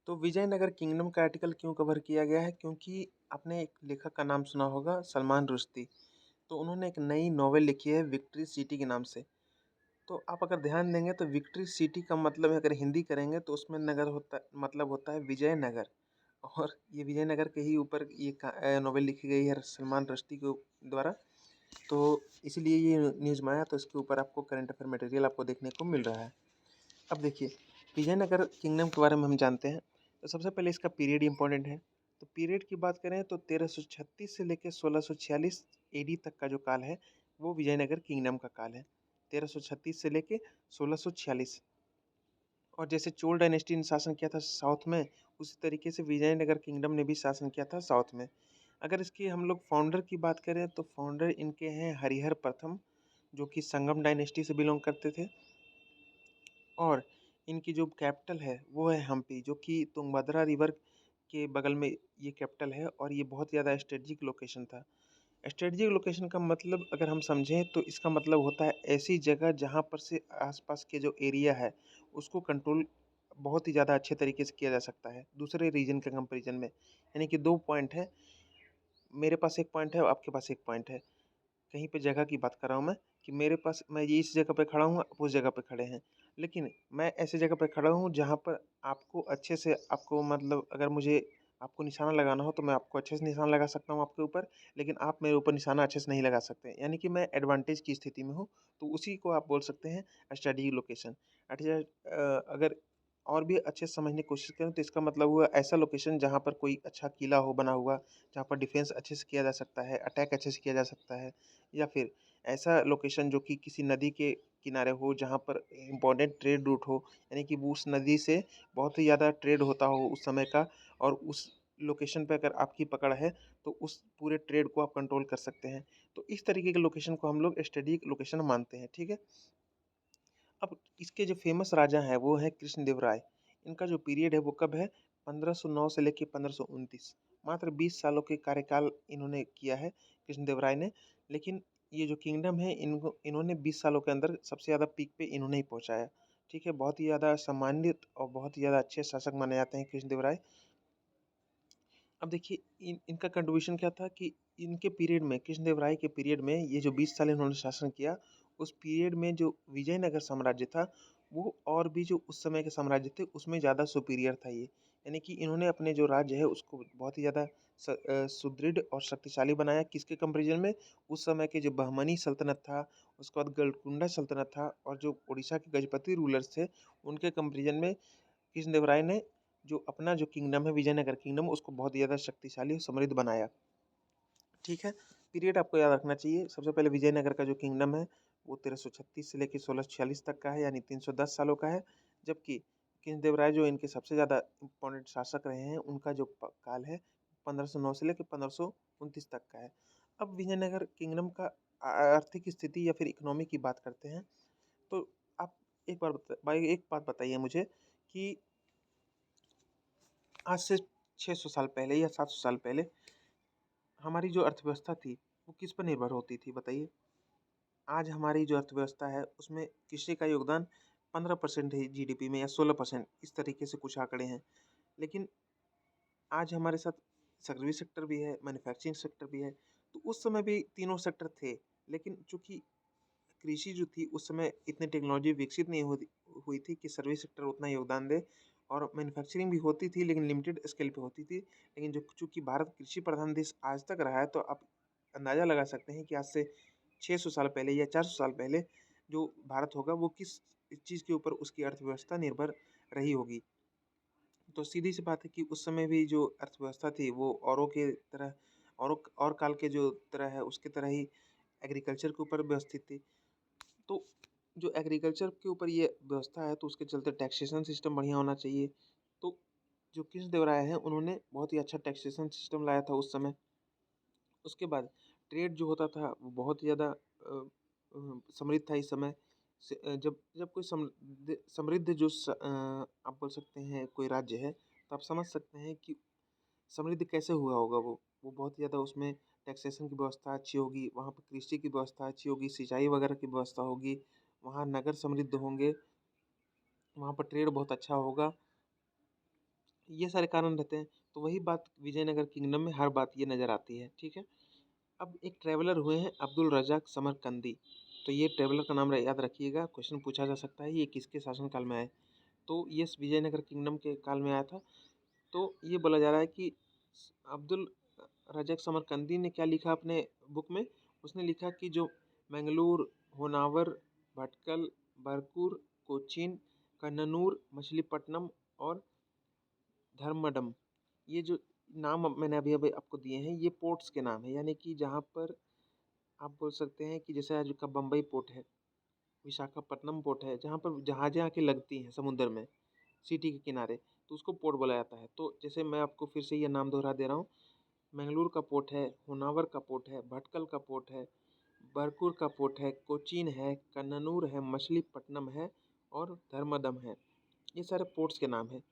तो विजयनगर किंगडम का आर्टिकल क्यों कवर किया गया है? क्योंकि आपने एक लेखक का नाम सुना होगा, सलमान रुश्दी। तो उन्होंने एक नई नॉवेल लिखी है विक्ट्री सिटी के नाम से। तो आप अगर ध्यान देंगे तो विक्ट्री सिटी का मतलब अगर हिंदी करेंगे तो उसमें नगर होता मतलब होता है विजयनगर। और ये विजयनगर के ही ऊपर ये नॉवेल लिखी गई है सलमान रश्दी के द्वारा। तो इसलिए ये न्यूज़ में आया, तो इसके ऊपर आपको करंट अफेयर मटेरियल आपको देखने को मिल रहा है। अब देखिए विजयनगर किंगडम के बारे में हम जानते हैं। तो सबसे पहले इसका पीरियड इंपॉर्टेंट है। तो पीरियड की बात करें तो 1336 से लेकर 1646 एडी तक का जो काल है वो विजयनगर किंगडम का काल है। 1336 से लेके 1646। और जैसे चोल डायनेस्टी ने शासन किया था साउथ में, उसी तरीके से विजयनगर किंगडम ने भी शासन किया था साउथ में। अगर इसकी हम लोग फाउंडर की बात करें तो फाउंडर इनके हैं हरिहर प्रथम, जो कि संगम डायनेस्टी से बिलोंग करते थे। और इनकी जो कैपिटल है वो है हम्पी, जो कि तुंगभद्रा रिवर के बगल में ये कैपिटल है। और ये बहुत ज़्यादा स्ट्रेटजिक लोकेशन था। स्ट्रेटजिक लोकेशन का मतलब अगर हम समझें तो इसका मतलब होता है ऐसी जगह जहाँ पर से आसपास के जो एरिया है उसको कंट्रोल बहुत ही ज़्यादा अच्छे तरीके से किया जा सकता है दूसरे रीजन के कंपेरिजन में। यानी कि दो पॉइंट है, मेरे पास एक पॉइंट है, आपके पास एक पॉइंट है। कहीं पे जगह की बात कर रहा हूँ मैं, कि मेरे पास मैं ये इस जगह पे खड़ा हूँ, आप उस जगह पे खड़े हैं। लेकिन मैं ऐसी जगह पे खड़ा हूँ जहाँ पर आपको अच्छे से आपको मतलब अगर मुझे आपको निशाना लगाना हो तो मैं आपको अच्छे से निशाना लगा सकता हूँ आपके ऊपर, लेकिन आप मेरे ऊपर निशाना अच्छे से नहीं लगा सकते। यानी कि मैं एडवांटेज की स्थिति में हूँ, तो उसी को आप बोल सकते हैं स्टडी लोकेशन। अगर और भी अच्छे से समझने की कोशिश करें तो इसका मतलब हुआ ऐसा लोकेशन जहाँ पर कोई अच्छा किला हो बना हुआ, जहाँ पर डिफेंस अच्छे से किया जा सकता है, अटैक अच्छे से किया जा सकता है, या फिर ऐसा लोकेशन जो कि किसी नदी के किनारे हो जहाँ पर इम्पोर्टेंट ट्रेड रूट हो, यानी कि वो उस नदी से बहुत ही ज़्यादा ट्रेड होता हो उस समय का, और उस लोकेशन पे अगर आपकी पकड़ है तो उस पूरे ट्रेड को आप कंट्रोल कर सकते हैं। तो इस तरीके के लोकेशन को हम लोग स्टडी लोकेशन मानते हैं, ठीक है। अब इसके जो फेमस राजा हैं वो हैं कृष्णदेव राय। इनका जो पीरियड है वो कब है, 1509 से लेके 1529। मात्र 20 सालों के कार्यकाल इन्होंने किया है कृष्णदेव राय ने। लेकिन ये जो किंगडम है इनको इन्होंने 20 सालों के अंदर सबसे ज़्यादा पीक पे इन्होंने ही पहुंचाया, ठीक है। बहुत ही ज़्यादा सम्मानित और बहुत ही ज़्यादा अच्छे शासक माने जाते हैं कृष्णदेव राय। अब देखिए इनका कंट्रीब्यूशन क्या था कि इनके पीरियड में, कृष्णदेव राय के पीरियड में, ये जो 20 साल इन्होंने शासन किया, उस पीरियड में जो विजयनगर साम्राज्य था वो और भी जो उस समय के साम्राज्य थे उसमें ज़्यादा सुपीरियर था ये। यानी कि इन्होंने अपने जो राज्य है उसको बहुत ही ज़्यादा सुदृढ़ और शक्तिशाली बनाया। किसके कंपेरिजन में, उस समय के जो बहमनी सल्तनत था, उसके बाद गलकुंडा सल्तनत था, और जो उड़ीसा के गजपति रूलर्स थे उनके कंपेरिजन में कृष्णदेव राय ने जो अपना जो किंगडम है विजयनगर किंगडम उसको बहुत ज़्यादा शक्तिशाली और समृद्ध बनाया, ठीक है। पीरियड आपको याद रखना चाहिए। सबसे पहले विजयनगर का जो किंगडम है वो 1336 से लेकर 1646 तक का है, यानी 310 सालों का है। जबकि कृष्णदेव राय जो इनके सबसे ज़्यादा इम्पोर्टेंट शासक रहे हैं उनका जो काल है 1509 से लेकर 1529 तक का है। अब विजयनगर किंगडम का आर्थिक स्थिति या फिर इकोनॉमी की बात करते हैं। तो आप एक बात बताइए मुझे कि आज से 600 साल पहले या 700 साल पहले हमारी जो अर्थव्यवस्था थी वो किस पर निर्भर होती थी, बताइए। आज हमारी जो अर्थव्यवस्था है उसमें कृषि का योगदान 15% है जीडीपी में, या 16%, इस तरीके से कुछ आंकड़े हैं। लेकिन आज हमारे साथ सर्विस सेक्टर भी है, मैन्युफैक्चरिंग सेक्टर भी है। तो उस समय भी तीनों सेक्टर थे, लेकिन चूंकि कृषि जो थी उस समय इतनी टेक्नोलॉजी विकसित नहीं हुई थी कि सर्विस सेक्टर उतना योगदान दे, और मैन्युफैक्चरिंग भी होती थी लेकिन लिमिटेड स्केल पे होती थी। लेकिन जो चूंकि भारत कृषि प्रधान देश आज तक रहा है, तो आप अंदाज़ा लगा सकते हैं कि आज से 600 साल पहले या 400 साल पहले जो भारत होगा वो किस चीज़ के ऊपर उसकी अर्थव्यवस्था निर्भर रही होगी। तो सीधी सी बात है कि उस समय भी जो अर्थव्यवस्था थी वो औरों के तरह, और काल के जो तरह है उसके तरह ही एग्रीकल्चर के ऊपर व्यवस्थित थी। तो जो एग्रीकल्चर के ऊपर ये व्यवस्था है तो उसके चलते टैक्सेशन सिस्टम बढ़िया होना चाहिए। तो जो कृष्णदेव राय हैं उन्होंने बहुत ही अच्छा टैक्सेशन सिस्टम लाया था उस समय। उसके बाद ट्रेड जो होता था वो बहुत ही ज़्यादा समृद्ध था इस समय से। जब जब कोई समृद्ध आप बोल सकते हैं कोई राज्य है, तो आप समझ सकते हैं कि समृद्ध कैसे हुआ होगा। वो बहुत ही ज़्यादा उसमें टैक्सेशन की व्यवस्था अच्छी होगी, वहाँ पर कृषि की व्यवस्था अच्छी होगी, सिंचाई वगैरह की व्यवस्था होगी, वहाँ नगर समृद्ध होंगे, वहाँ पर ट्रेड बहुत अच्छा होगा। ये सारे कारण रहते हैं। तो वही बात विजयनगर किंगडम में हर बात ये नज़र आती है, ठीक है। अब एक ट्रैवलर हुए हैं अब्दुल रज़ाक समरकंदी। तो ये ट्रैवलर का नाम याद रखिएगा, क्वेश्चन पूछा जा सकता है ये किसके शासनकाल में आए। तो ये विजयनगर किंगडम के काल में आया था। तो ये बोला जा रहा है कि अब्दुल रज़ाक समरकंदी ने क्या लिखा अपने बुक में। उसने लिखा कि जो मंगलूर, होनावर, भटकल, बरकूर, कोचीन, कन्ननूर, मछलीपट्टनम और धर्मडम, ये जो नाम मैंने अभी अभी आपको दिए हैं ये पोर्ट्स के नाम है। यानी कि जहाँ पर आप बोल सकते हैं कि जैसे आज का बम्बई पोर्ट है, विशाखापट्टनम पोर्ट है, जहाँ पर जहाज़ें आके लगती हैं समुद्र में सिटी के किनारे, तो उसको पोर्ट बोला जाता है। तो जैसे मैं आपको फिर से ये नाम दोहरा दे रहा हूँ, मंगलूर का पोर्ट है, होनावर का पोर्ट है, भटकल का पोर्ट है, बरकूर का पोर्ट है, कोचीन है, कन्ननूर है, मछलीपट्टनम है और धर्मदम है। ये सारे पोर्ट्स के नाम हैं।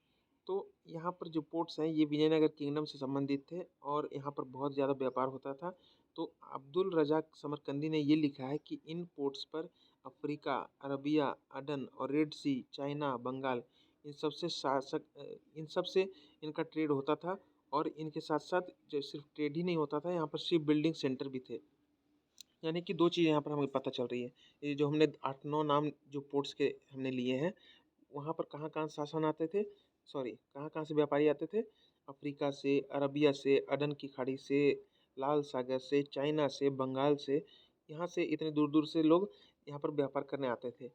तो यहाँ पर जो पोर्ट्स हैं ये विजयनगर किंगडम से संबंधित थे और यहाँ पर बहुत ज़्यादा व्यापार होता था। तो अब्दुल रज़ाक समरकंदी ने ये लिखा है कि इन पोर्ट्स पर अफ्रीका, अरबिया, अदन और रेड सी, चाइना, बंगाल, इन सब से इनका ट्रेड होता था। और इनके साथ साथ जो सिर्फ ट्रेड ही नहीं होता था, यहाँ पर शिप बिल्डिंग सेंटर भी थे। यानी कि 2 चीज़ यहाँ पर हमें पता चल रही है। ये जो हमने 8-9 नाम जो पोर्ट्स के हमने लिए हैं, वहाँ पर कहाँ-कहाँ शासन आते थे, सॉरी कहाँ-कहाँ से व्यापारी आते थे? अफ्रीका से, अरबिया से, अदन की खाड़ी से, लाल सागर से, चाइना से, बंगाल से, यहाँ से इतने दूर-दूर से लोग यहाँ पर व्यापार करने आते थे।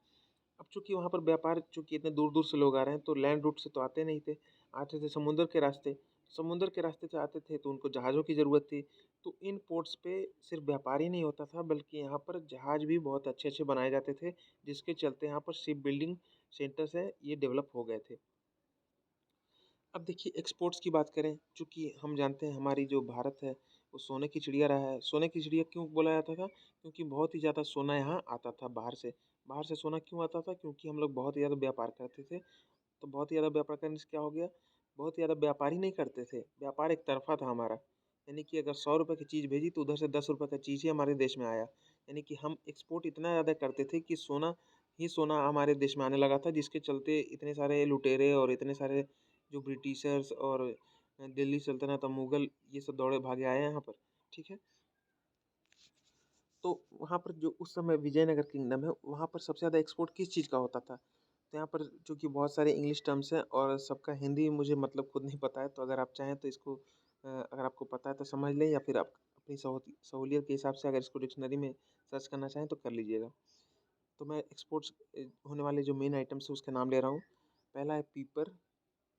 अब चूँकि वहाँ पर व्यापार चूँकि इतने दूर-दूर से लोग आ रहे हैं, तो लैंड रूट से तो आते नहीं थे, आते थे समुद्र के रास्ते। समुद्र के रास्ते से आते थे तो उनको जहाज़ों की ज़रूरत थी। तो इन पोर्ट्स पे सिर्फ़ व्यापार ही नहीं होता था, बल्कि यहाँ पर जहाज़ भी बहुत अच्छे-अच्छे बनाए जाते थे, जिसके चलते यहाँ पर शिप बिल्डिंग सेंटर्स हैं, ये डेवलप हो गए थे। अब देखिए एक्सपोर्ट्स की बात करें, चूँकि हम जानते हैं हमारी जो भारत है, वो सोने की चिड़िया रहा है। सोने की चिड़िया क्यों बोला जाता था? क्योंकि बहुत ही ज़्यादा सोना यहाँ आता था बाहर से। बाहर से सोना क्यों आता था? क्योंकि हम लोग बहुत ही ज़्यादा व्यापार करते थे। तो बहुत ही ज़्यादा व्यापार करने से क्या हो गया? बहुत ही ज़्यादा व्यापार ही नहीं करते थे, व्यापार एक तरफ़ा था हमारा। यानी कि अगर ₹100 की चीज़ भेजी तो उधर से ₹10 का चीज़ ही हमारे देश में आया। यानी कि हम एक्सपोर्ट इतना ज़्यादा करते थे कि सोना ही सोना हमारे देश में आने लगा था, जिसके चलते इतने सारे लुटेरे और इतने सारे जो ब्रिटिशर्स और दिल्ली सल्तनत और मुगल ये सब दौड़े भागे आए हैं यहाँ पर, ठीक है? तो वहाँ पर जो उस समय विजयनगर किंगडम है, वहाँ पर सबसे ज़्यादा एक्सपोर्ट किस चीज़ का होता था? तो यहाँ पर चूँकि बहुत सारे इंग्लिश टर्म्स हैं और सबका हिंदी मुझे मतलब खुद नहीं पता है, तो अगर आप चाहें तो इसको अगर आपको पता है तो समझ लें या फिर आप अपनी सहूलियत के हिसाब से अगर इसको डिक्शनरी में सर्च करना चाहें तो कर लीजिएगा। तो मैं एक्सपोर्ट्स होने वाले जो मेन आइटम्स हैं उसके नाम ले रहा हूँ। पहला है पीपर,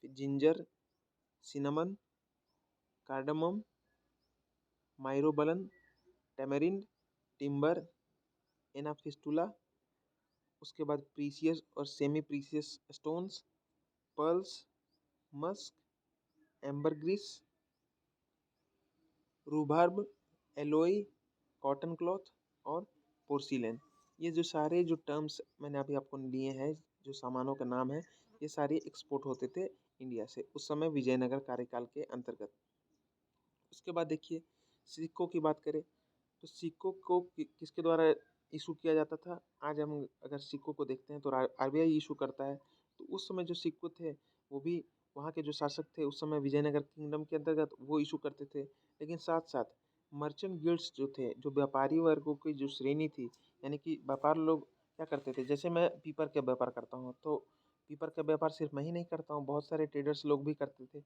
फिर ginger, cinnamon, cardamom, myrobalan, tamarind, timber, anafistula, उसके बाद प्रीसियस और semi precious stones, pearls, musk, ambergris, rhubarb, aloe, cotton cloth और पोर्सिलेन। ये जो सारे जो टर्म्स मैंने अभी आपको लिए हैं, जो सामानों का नाम है, ये सारे एक्सपोर्ट होते थे इंडिया से उस समय विजयनगर कार्यकाल के अंतर्गत। उसके बाद देखिए सिक्कों की बात करें तो सिक्कों को किसके द्वारा इशू किया जाता था? आज हम अगर सिक्कों को देखते हैं तो आरबीआई इशू करता है। तो उस समय जो सिक्के थे वो भी वहाँ के जो शासक थे उस समय विजयनगर किंगडम के अंतर्गत वो इशू करते थे। लेकिन साथ-साथ मर्चेंट गिल्ड्स जो थे, जो व्यापारी वर्गों की जो श्रेणी थी, यानी कि व्यापार लोग क्या करते थे? जैसे मैं पीपर का व्यापार करता हूँ, तो पीपर का व्यापार सिर्फ मैं ही नहीं करता हूँ, बहुत सारे ट्रेडर्स लोग भी करते थे।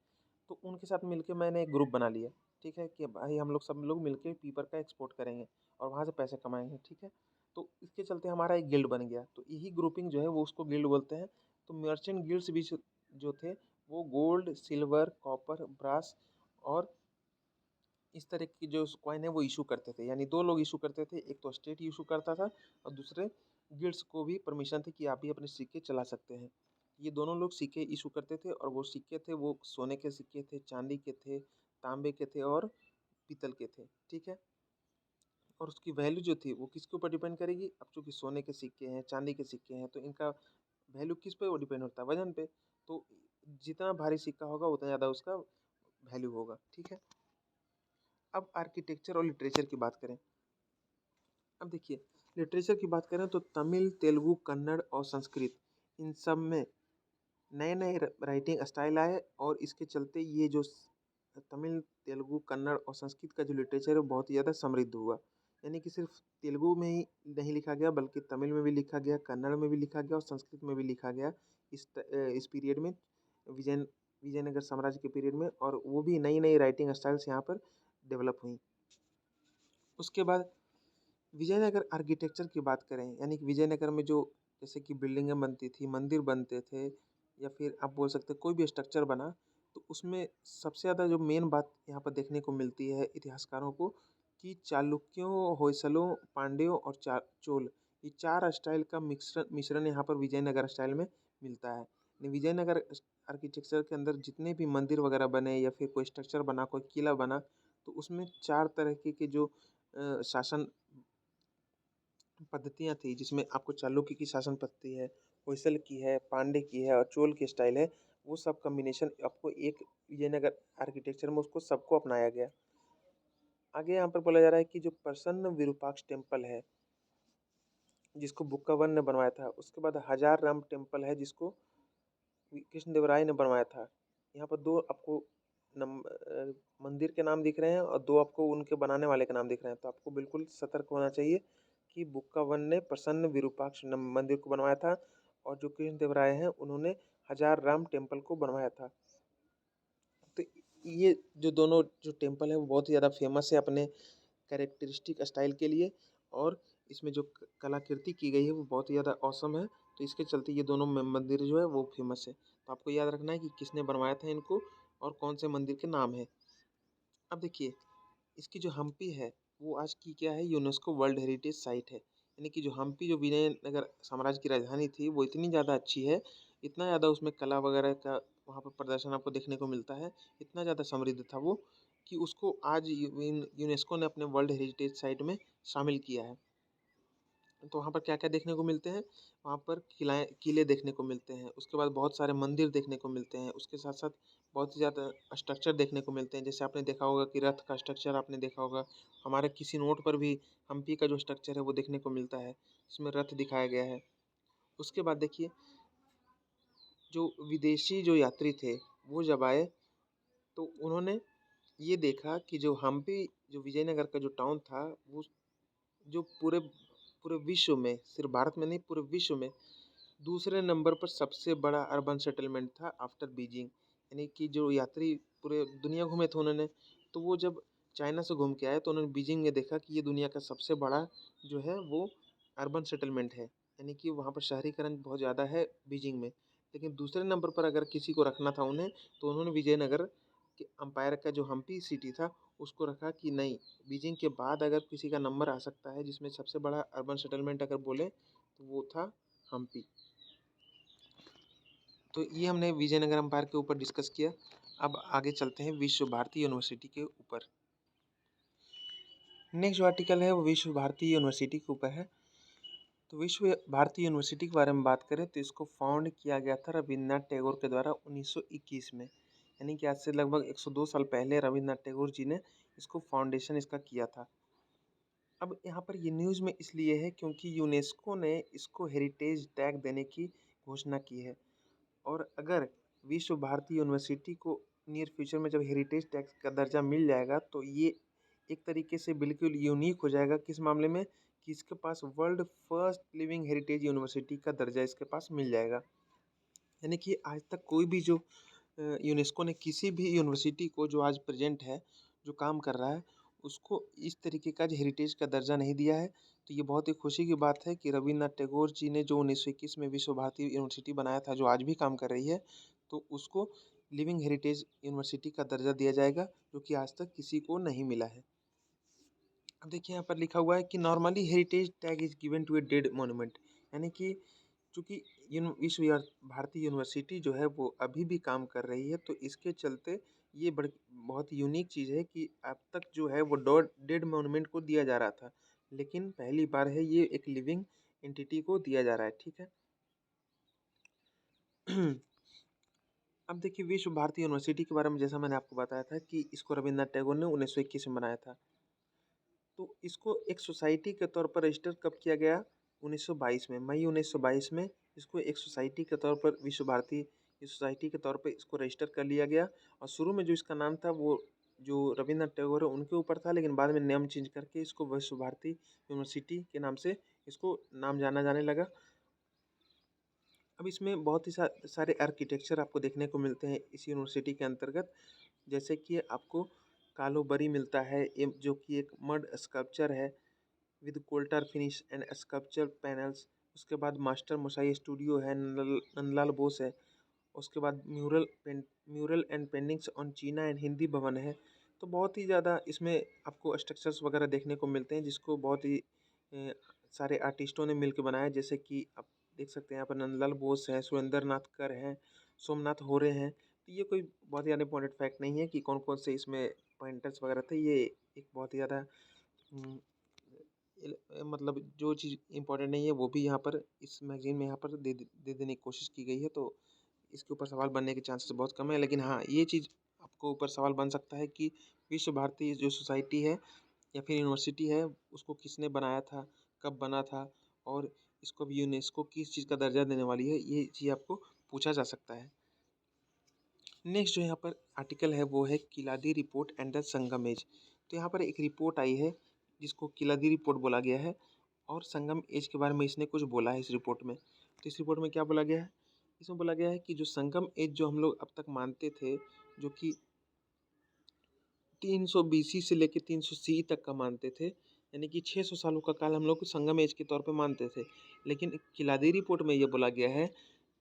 तो उनके साथ मिलके मैंने एक ग्रुप बना लिया। ठीक है कि भाई हम लोग सब लोग मिलके पीपर का एक्सपोर्ट करेंगे और वहाँ से पैसे कमाएंगे, ठीक है। तो इसके चलते हमारा एक गिल्ड बन गया, तो यही ग्रुपिंग जो है वो उसको गिल्ड बोलते हैं। तो मर्चेंट गिल्ड्स भी जो थे वो गोल्ड, सिल्वर, कॉपर, ब्रास और इस तरह की जो कॉइन है वो इशू करते थे। यानी दो लोग इशू करते थे, एक तो स्टेट इशू करता था और दूसरे गिल्ड्स को भी परमिशन थी कि आप भी अपने सिक्के चला सकते हैं। ये दोनों लोग सिक्के इशू करते थे और वो सिक्के थे वो सोने के सिक्के थे, चांदी के थे, तांबे के थे और पीतल के थे, ठीक है। और उसकी वैल्यू जो थी वो किसके ऊपर डिपेंड करेगी? अब चूँकि सोने के सिक्के हैं, चांदी के सिक्के हैं, तो इनका वैल्यू किस पे वो डिपेंड होता है? वज़न पे। तो जितना भारी सिक्का होगा उतना ज़्यादा उसका वैल्यू होगा, ठीक है। अब आर्किटेक्चर और लिटरेचर की बात करें। अब देखिए लिटरेचर की बात करें तो तमिल, तेलुगु, कन्नड़ और संस्कृत इन सब में नए-नए राइटिंग स्टाइल आए और इसके चलते ये जो तमिल, तेलुगु, कन्नड़ और संस्कृत का जो लिटरेचर है वो बहुत ही ज़्यादा समृद्ध हुआ। यानी कि सिर्फ तेलुगु में ही नहीं लिखा गया बल्कि तमिल में भी लिखा गया, कन्नड़ में भी लिखा गया और संस्कृत में भी लिखा गया इस पीरियड में विजय विजयनगर साम्राज्य के पीरियड में और वो भी नई-नई राइटिंग स्टाइल्स यहाँ पर डेवलप हुई। उसके बाद विजयनगर आर्किटेक्चर की बात करें यानी कि विजयनगर में जो जैसे कि बिल्डिंगें बनती थी, मंदिर बनते थे या फिर आप बोल सकते हैं कोई भी स्ट्रक्चर बना तो उसमें सबसे ज़्यादा जो मेन बात यहाँ पर देखने को मिलती है इतिहासकारों को कि चालुक्यों, होयसलों, पांड्यों और चोल ये 4 स्टाइल का मिश्रण मिश्रण यहाँ पर विजयनगर स्टाइल में मिलता है। विजयनगर आर्किटेक्चर के अंदर जितने भी मंदिर वगैरह बने या फिर कोई स्ट्रक्चर बना, कोई किला बना तो उसमें 4 तरीके के जो शासन पद्धतियाँ थी जिसमें आपको चालुक्य की शासन पद्धति है, होयसल की है, पांड्य की है और चोल की स्टाइल है, वो सब कॉम्बिनेशन आपको एक विजयनगर आर्किटेक्चर में उसको सबको अपनाया गया। आगे यहाँ पर बोला जा रहा है कि जो प्रसन्न विरूपाक्ष टेम्पल है, जिसको बुक्कावन ने बनवाया था, उसके बाद हजार राम टेम्पल है जिसको कृष्णदेवराय ने बनवाया था। यहाँ पर 2 आपको मंदिर के नाम दिख रहे हैं और 2 आपको उनके बनाने वाले के नाम दिख रहे हैं। तो आपको बिल्कुल सतर्क होना चाहिए कि बुक्कावन ने प्रसन्न विरूपाक्ष मंदिर को बनवाया था और जो कृष्णदेवराय हैं उन्होंने हजार राम टेम्पल को बनवाया था। तो ये जो दोनों जो टेम्पल है वो बहुत ही ज़्यादा फेमस है अपने कैरेक्टरिस्टिक स्टाइल के लिए, और इसमें जो कलाकृति की गई है वो बहुत ही ज़्यादा औसम है। तो इसके चलते ये दोनों मंदिर जो है वो फेमस है। तो आपको याद रखना है कि किसने बनवाया था इनको और कौन से मंदिर के नाम है। अब देखिए, इसकी जो हम्पी है वो आज की क्या है, यूनेस्को वर्ल्ड हेरिटेज साइट है। यानी कि जो हम्पी जो विजयनगर साम्राज्य की राजधानी थी वो इतनी ज़्यादा अच्छी है, इतना ज़्यादा उसमें कला वगैरह का वहाँ पर प्रदर्शन आपको देखने को मिलता है, इतना ज़्यादा समृद्ध था वो कि उसको आज यूनेस्को ने अपने वर्ल्ड हेरिटेज साइट में शामिल किया है। तो वहाँ पर क्या-क्या देखने को मिलते हैं, वहाँ पर किले देखने को मिलते हैं, उसके बाद बहुत सारे मंदिर देखने को मिलते हैं, उसके साथ-साथ बहुत ही ज़्यादा स्ट्रक्चर देखने को मिलते हैं। जैसे आपने देखा होगा कि रथ का स्ट्रक्चर आपने देखा होगा, हमारे किसी नोट पर भी हम्पी का जो स्ट्रक्चर है वो देखने को मिलता है, इसमें रथ दिखाया गया है। उसके बाद देखिए, जो विदेशी जो यात्री थे, वो जब आए तो उन्होंने ये देखा कि जो हम्पी जो विजयनगर का जो टाउन था, वो जो पूरे पूरे विश्व में, सिर्फ भारत में नहीं पूरे विश्व में दूसरे नंबर पर सबसे बड़ा अर्बन सेटलमेंट था आफ्टर बीजिंग। यानी कि जो यात्री पूरे दुनिया घूमे थे उन्होंने, तो वो जब चाइना से घूम के आए तो उन्होंने बीजिंग में देखा कि ये दुनिया का सबसे बड़ा जो है वो अर्बन सेटलमेंट है। यानी कि वहाँ पर शहरीकरण बहुत ज़्यादा है बीजिंग में। लेकिन दूसरे नंबर पर अगर किसी को रखना था उन्हें, तो उन्होंने विजयनगर के अम्पायर का जो हम्पी सिटी था उसको रखा कि नहीं, बीजिंग के बाद अगर किसी का नंबर आ सकता है जिसमें सबसे बड़ा अर्बन सेटलमेंट अगर बोले तो वो था हम्पी। तो ये हमने विजयनगर एम्पायर के ऊपर डिस्कस किया। अब आगे चलते हैं विश्व भारती यूनिवर्सिटी के ऊपर। नेक्स्ट जो आर्टिकल है वो विश्व भारती यूनिवर्सिटी के ऊपर है। तो विश्व भारती यूनिवर्सिटी के बारे में बात करें तो इसको फाउंड किया गया था रविन्द्रनाथ टैगोर के द्वारा 1921 में। यानी कि आज से लगभग 102 साल पहले रविन्द्रनाथ टैगोर जी ने इसको फाउंडेशन इसका किया था। अब यहाँ पर ये न्यूज़ में इसलिए है क्योंकि यूनेस्को ने इसको हेरिटेज टैग देने की घोषणा की है। और अगर विश्व भारती यूनिवर्सिटी को नियर फ्यूचर में जब हेरिटेज टैग का दर्जा मिल जाएगा तो ये एक तरीके से बिल्कुल यूनिक हो जाएगा। किस मामले में कि इसके पास world first living heritage university का दर्जा इसके पास मिल जाएगा। यानी कि आज तक कोई भी जो यूनेस्को ने किसी भी यूनिवर्सिटी को जो आज प्रेजेंट है, जो काम कर रहा है, उसको इस तरीके का जो हेरिटेज का दर्जा नहीं दिया है। तो ये बहुत ही खुशी की बात है कि रविन्द्रनाथ टैगोर जी ने जो 1921 में विश्व भारती यूनिवर्सिटी बनाया था, जो आज भी काम कर रही है, तो उसको लिविंग हेरिटेज यूनिवर्सिटी का दर्जा दिया जाएगा, जो कि आज तक किसी को नहीं मिला है। अब देखिए यहाँ पर लिखा हुआ है कि normally heritage tag is given to a dead monument. यानी कि चूँकि भारती यूनिवर्सिटी जो है वो अभी भी काम कर रही है, तो इसके चलते ये बहुत यूनिक चीज़ है कि अब तक जो है वो डेड मोन्यूमेंट को दिया जा रहा था, लेकिन पहली बार है ये एक लिविंग एंटिटी को दिया जा रहा है। ठीक है। अब देखिए, विश्व भारती यूनिवर्सिटी के बारे में जैसा मैंने आपको बताया था कि इसको रविन्द्रनाथ टैगोर ने 1921 में बनाया था। तो इसको एक सोसाइटी के तौर पर रजिस्टर कब किया गया? 1922 में, मई 1922 में इसको एक सोसाइटी के तौर पर विश्व भारती सोसाइटी के तौर पे इसको रजिस्टर कर लिया गया। और शुरू में जो इसका नाम था वो जो रविन्द्रनाथ टैगोर है उनके ऊपर था, लेकिन बाद में नाम चेंज करके इसको विश्व भारती यूनिवर्सिटी के नाम से इसको नाम जाना जाने लगा। अब इसमें बहुत ही सारे आर्किटेक्चर आपको देखने को मिलते हैं इस यूनिवर्सिटी के अंतर्गत। जैसे कि आपको कालोबरी मिलता है, जो कि एक मड स्कल्पचर है with Coulter finish and sculpture panels. उसके बाद मास्टर मोसाई स्टूडियो है, नंदलाल बोस है। उसके बाद म्यूरल एंड पेंटिंग्स ऑन चीना एंड हिंदी भवन है। तो बहुत ही ज़्यादा इसमें आपको स्ट्रक्चर्स वगैरह देखने को मिलते हैं, जिसको बहुत ही अ, सारे आर्टिस्टों ने मिलकर बनाया। जैसे कि आप देख सकते हैं यहाँ पर नंदलाल बोस है, सुरेंद्र नाथ कर हैं, सोमनाथ होरे हैं। तो ये कोई बहुत ज़्यादा इंपॉर्टेंट फैक्ट नहीं है कि कौन कौन से इसमें पेंटर्स वगैरह थे। ये एक बहुत ही ज़्यादा मतलब जो चीज़ इम्पोर्टेंट नहीं है वो भी यहाँ पर इस मैगज़ीन में यहाँ पर दे देने की कोशिश की गई है। तो इसके ऊपर सवाल बनने के चांसेस बहुत कम है। लेकिन हाँ, ये चीज़ आपको ऊपर सवाल बन सकता है कि विश्व भारती जो सोसाइटी है या फिर यूनिवर्सिटी है उसको किसने बनाया था, कब बना था, और इसको अब यूनेस्को किस चीज़ का दर्जा देने वाली है, ये चीज़ आपको पूछा जा सकता है। नेक्स्ट जो यहाँ पर आर्टिकल है वो है Keeladi report and the Sangam age. तो यहाँ पर एक रिपोर्ट आई है जिसको किलादी रिपोर्ट बोला गया है और संगम एज के बारे में इसने कुछ बोला है इस रिपोर्ट में। तो इस रिपोर्ट में क्या बोला गया है? इसमें बोला गया है कि जो संगम एज जो हम लोग अब तक मानते थे, जो कि 300 बीसी से लेके 300 सी तक का मानते थे, यानी कि 600 सालों का काल हम लोग संगम एज के तौर पे मानते थे। लेकिन किलादी रिपोर्ट में ये बोला गया है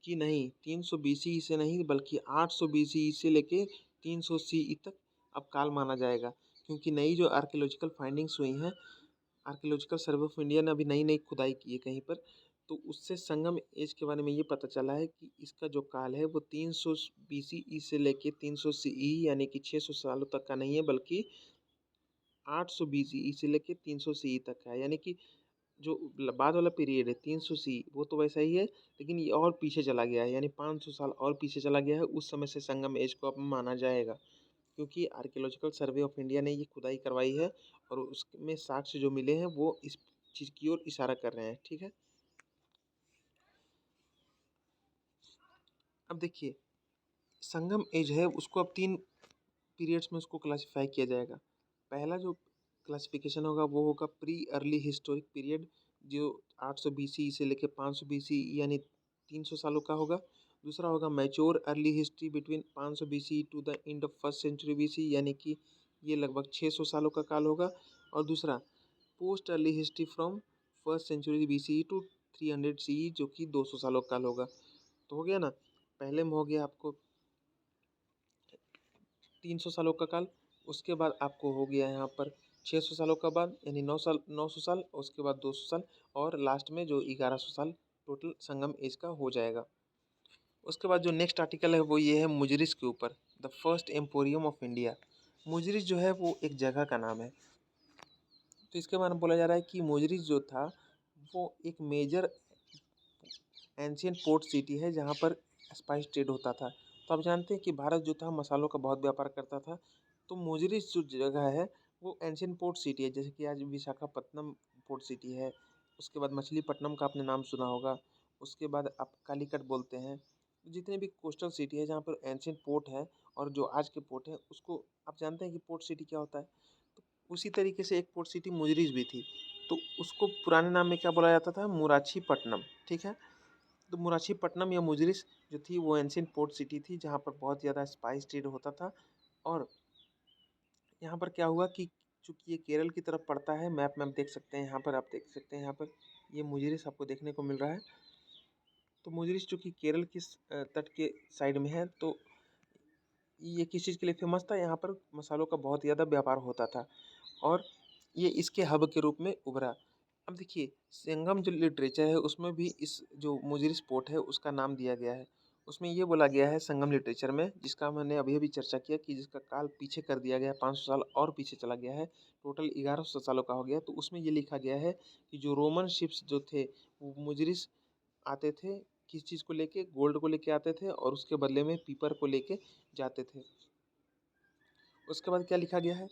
कि नहीं, 300 बीसी से नहीं बल्कि 800 बीसी से लेके 300 सी तक अब काल माना जाएगा, क्योंकि नई जो आर्कियोलॉजिकल फाइंडिंग्स हुई हैं, आर्कियोलॉजिकल सर्वे ऑफ इंडिया ने अभी नई नई खुदाई की है कहीं पर, तो उससे संगम एज के बारे में ये पता चला है कि इसका जो काल है वो 300 बीसीई से लेके 300 सीई यानी कि 600 सालों तक का नहीं है, बल्कि 800 बीसीई से लेके 300 सीई तक का है। यानी कि जो बाद वाला पीरियड है 300 सी, वो तो वैसा ही है, लेकिन ये और पीछे चला गया है, यानी 500 साल और पीछे चला गया है। उस समय से संगम एज को अब माना जाएगा, क्योंकि आर्कियोलॉजिकल सर्वे ऑफ इंडिया ने ये खुदाई करवाई है और उसमें साक्ष्य जो मिले हैं वो इस चीज़ की ओर इशारा कर रहे हैं। ठीक है, अब देखिए संगम एज है उसको अब 3 पीरियड्स में उसको क्लासिफाई किया जाएगा। पहला जो क्लासिफिकेशन होगा वो होगा प्री अर्ली हिस्टोरिक पीरियड, जो 800 बीसी से लेके 500 बीसी यानी 300 सालों का होगा। दूसरा होगा mature early history between 500 BC to the end of first century BC, यानी कि ये लगभग 600 सालों का काल होगा। और दूसरा post early history from first century BC to 300 C, जो कि 200 सालों का काल होगा। तो हो गया ना, पहले में हो गया आपको 300 सालों का काल, उसके बाद आपको हो गया यहाँ पर 600 सालों का बाद यानी 900 साल, और उसके बाद 200 साल, और लास्ट में जो 1100 साल टोटल संगम एज का हो जाएगा। उसके बाद जो नेक्स्ट आर्टिकल है वो ये है मुजरिस के ऊपर, the first emporium of India. मुजरिस जो है वो एक जगह का नाम है। तो इसके बारे में बोला जा रहा है कि मुजरिस जो था वो एक मेजर एंशियंट पोर्ट सिटी है जहाँ पर स्पाइस ट्रेड होता था। तो आप जानते हैं कि भारत जो था मसालों का बहुत व्यापार करता था। तो मुजरिस जो जगह है वो एंशियंट पोर्ट सिटी है, जैसे कि आज विशाखापत्तनम पोर्ट सिटी है। उसके बाद मछलीपट्टनम का आपने नाम सुना होगा। उसके बाद आप कालीकट बोलते हैं। जितने भी कोस्टल सिटी है जहाँ पर एंशियंट पोर्ट है और जो आज के पोर्ट है उसको आप जानते हैं कि पोर्ट सिटी क्या होता है। तो उसी तरीके से एक पोर्ट सिटी मुजरिस भी थी। तो उसको पुराने नाम में क्या बोला जाता था? मुराछीपट्टनम। ठीक है, तो मुराछीपट्टनम या मुजरिस जो थी वो एंशियंट पोर्ट सिटी थी जहाँ पर बहुत ज़्यादा स्पाइस ट्रेड होता था। और यहाँ पर क्या हुआ कि चूँकि ये केरल की तरफ पड़ता है, मैप में आप देख सकते हैं, यहाँ पर आप देख सकते हैं, यहाँ पर ये मुजरिस आपको देखने को मिल रहा है। तो मुजरिस चूँकि केरल की तट के साइड में है, तो ये किस चीज़ के लिए फेमस था? यहाँ पर मसालों का बहुत ज़्यादा व्यापार होता था और ये इसके हब के रूप में उभरा। अब देखिए संगम जो लिटरेचर है उसमें भी इस जो मुजरिस पोर्ट है उसका नाम दिया गया है। उसमें ये बोला गया है संगम लिटरेचर में, जिसका मैंने अभी अभी चर्चा किया कि जिसका काल पीछे कर दिया गया है, 500 साल और पीछे चला गया है, टोटल 1100 सालों का हो गया। तो उसमें ये लिखा गया है कि जो रोमन शिप्स जो थे वो मुजरिस आते थे, किस चीज़ को लेके? गोल्ड को लेके आते थे और उसके बदले में पीपर को लेके जाते थे। उसके बाद क्या लिखा गया है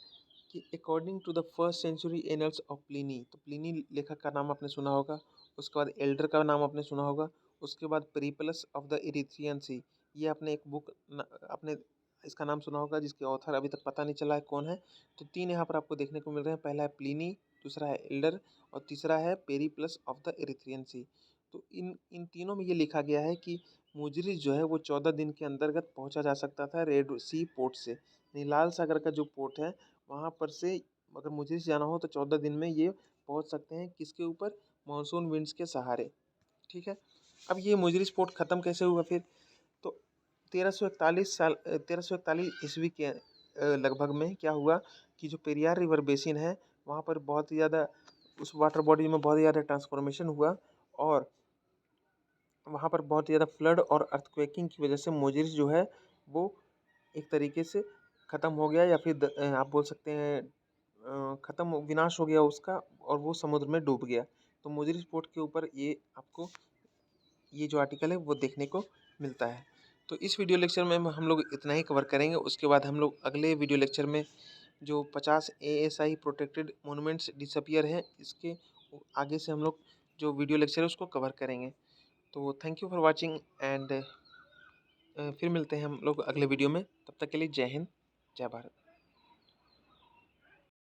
कि according to the first century annals of Pliny, तो प्लिनी लेखक का नाम आपने सुना होगा। उसके बाद एल्डर का नाम आपने सुना होगा। उसके बाद पेरिप्लस ऑफ द इरिथ्रियन सी, ये आपने एक बुक आपने इसका नाम सुना होगा जिसके ऑथर अभी तक पता नहीं चला है कौन है। तो 3 यहाँ पर आपको देखने को मिल रहे हैं, पहला है प्लिनी, दूसरा है एल्डर और तीसरा है पेरिप्लस ऑफ द इरिथ्रियन सी। तो इन इन तीनों में ये लिखा गया है कि मुजरिस जो है वो 14 दिन के अंतर्गत पहुँचा जा सकता था रेड सी पोर्ट से। लाल सागर का जो पोर्ट है वहाँ पर से अगर मुझे जाना हो तो 14 दिन में ये पहुँच सकते हैं, किसके ऊपर? मानसून विंड्स के सहारे। ठीक है, अब ये मुजरिस पोर्ट ख़त्म कैसे हुआ फिर? तो 1341 ईस्वी के लगभग में क्या हुआ कि जो पेरियार रिवर बेसिन है वहाँ पर बहुत ही ज़्यादा उस वाटर बॉडी में बहुत ज़्यादा ट्रांसफॉर्मेशन हुआ और वहाँ पर बहुत ज़्यादा फ्लड और अर्थक्वेकिंग की वजह से मुजरिस जो है वो एक तरीके से ख़त्म हो गया, या फिर आप बोल सकते हैं ख़त्म विनाश हो गया उसका और वो समुद्र में डूब गया। तो मुजरिस पोर्ट के ऊपर ये आपको ये जो आर्टिकल है वो देखने को मिलता है। तो इस वीडियो लेक्चर में हम लोग इतना ही कवर करेंगे। उसके बाद हम लोग अगले वीडियो लेक्चर में जो 50 एएसआई प्रोटेक्टेड मोनूमेंट्स डिसअपीयर हैं इसके आगे से हम लोग जो वीडियो लेक्चर है उसको कवर करेंगे। तो thank you for watching and फिर मिलते हैं हम लोग अगले वीडियो में। तब तक के लिए जय हिंद, जय भारत।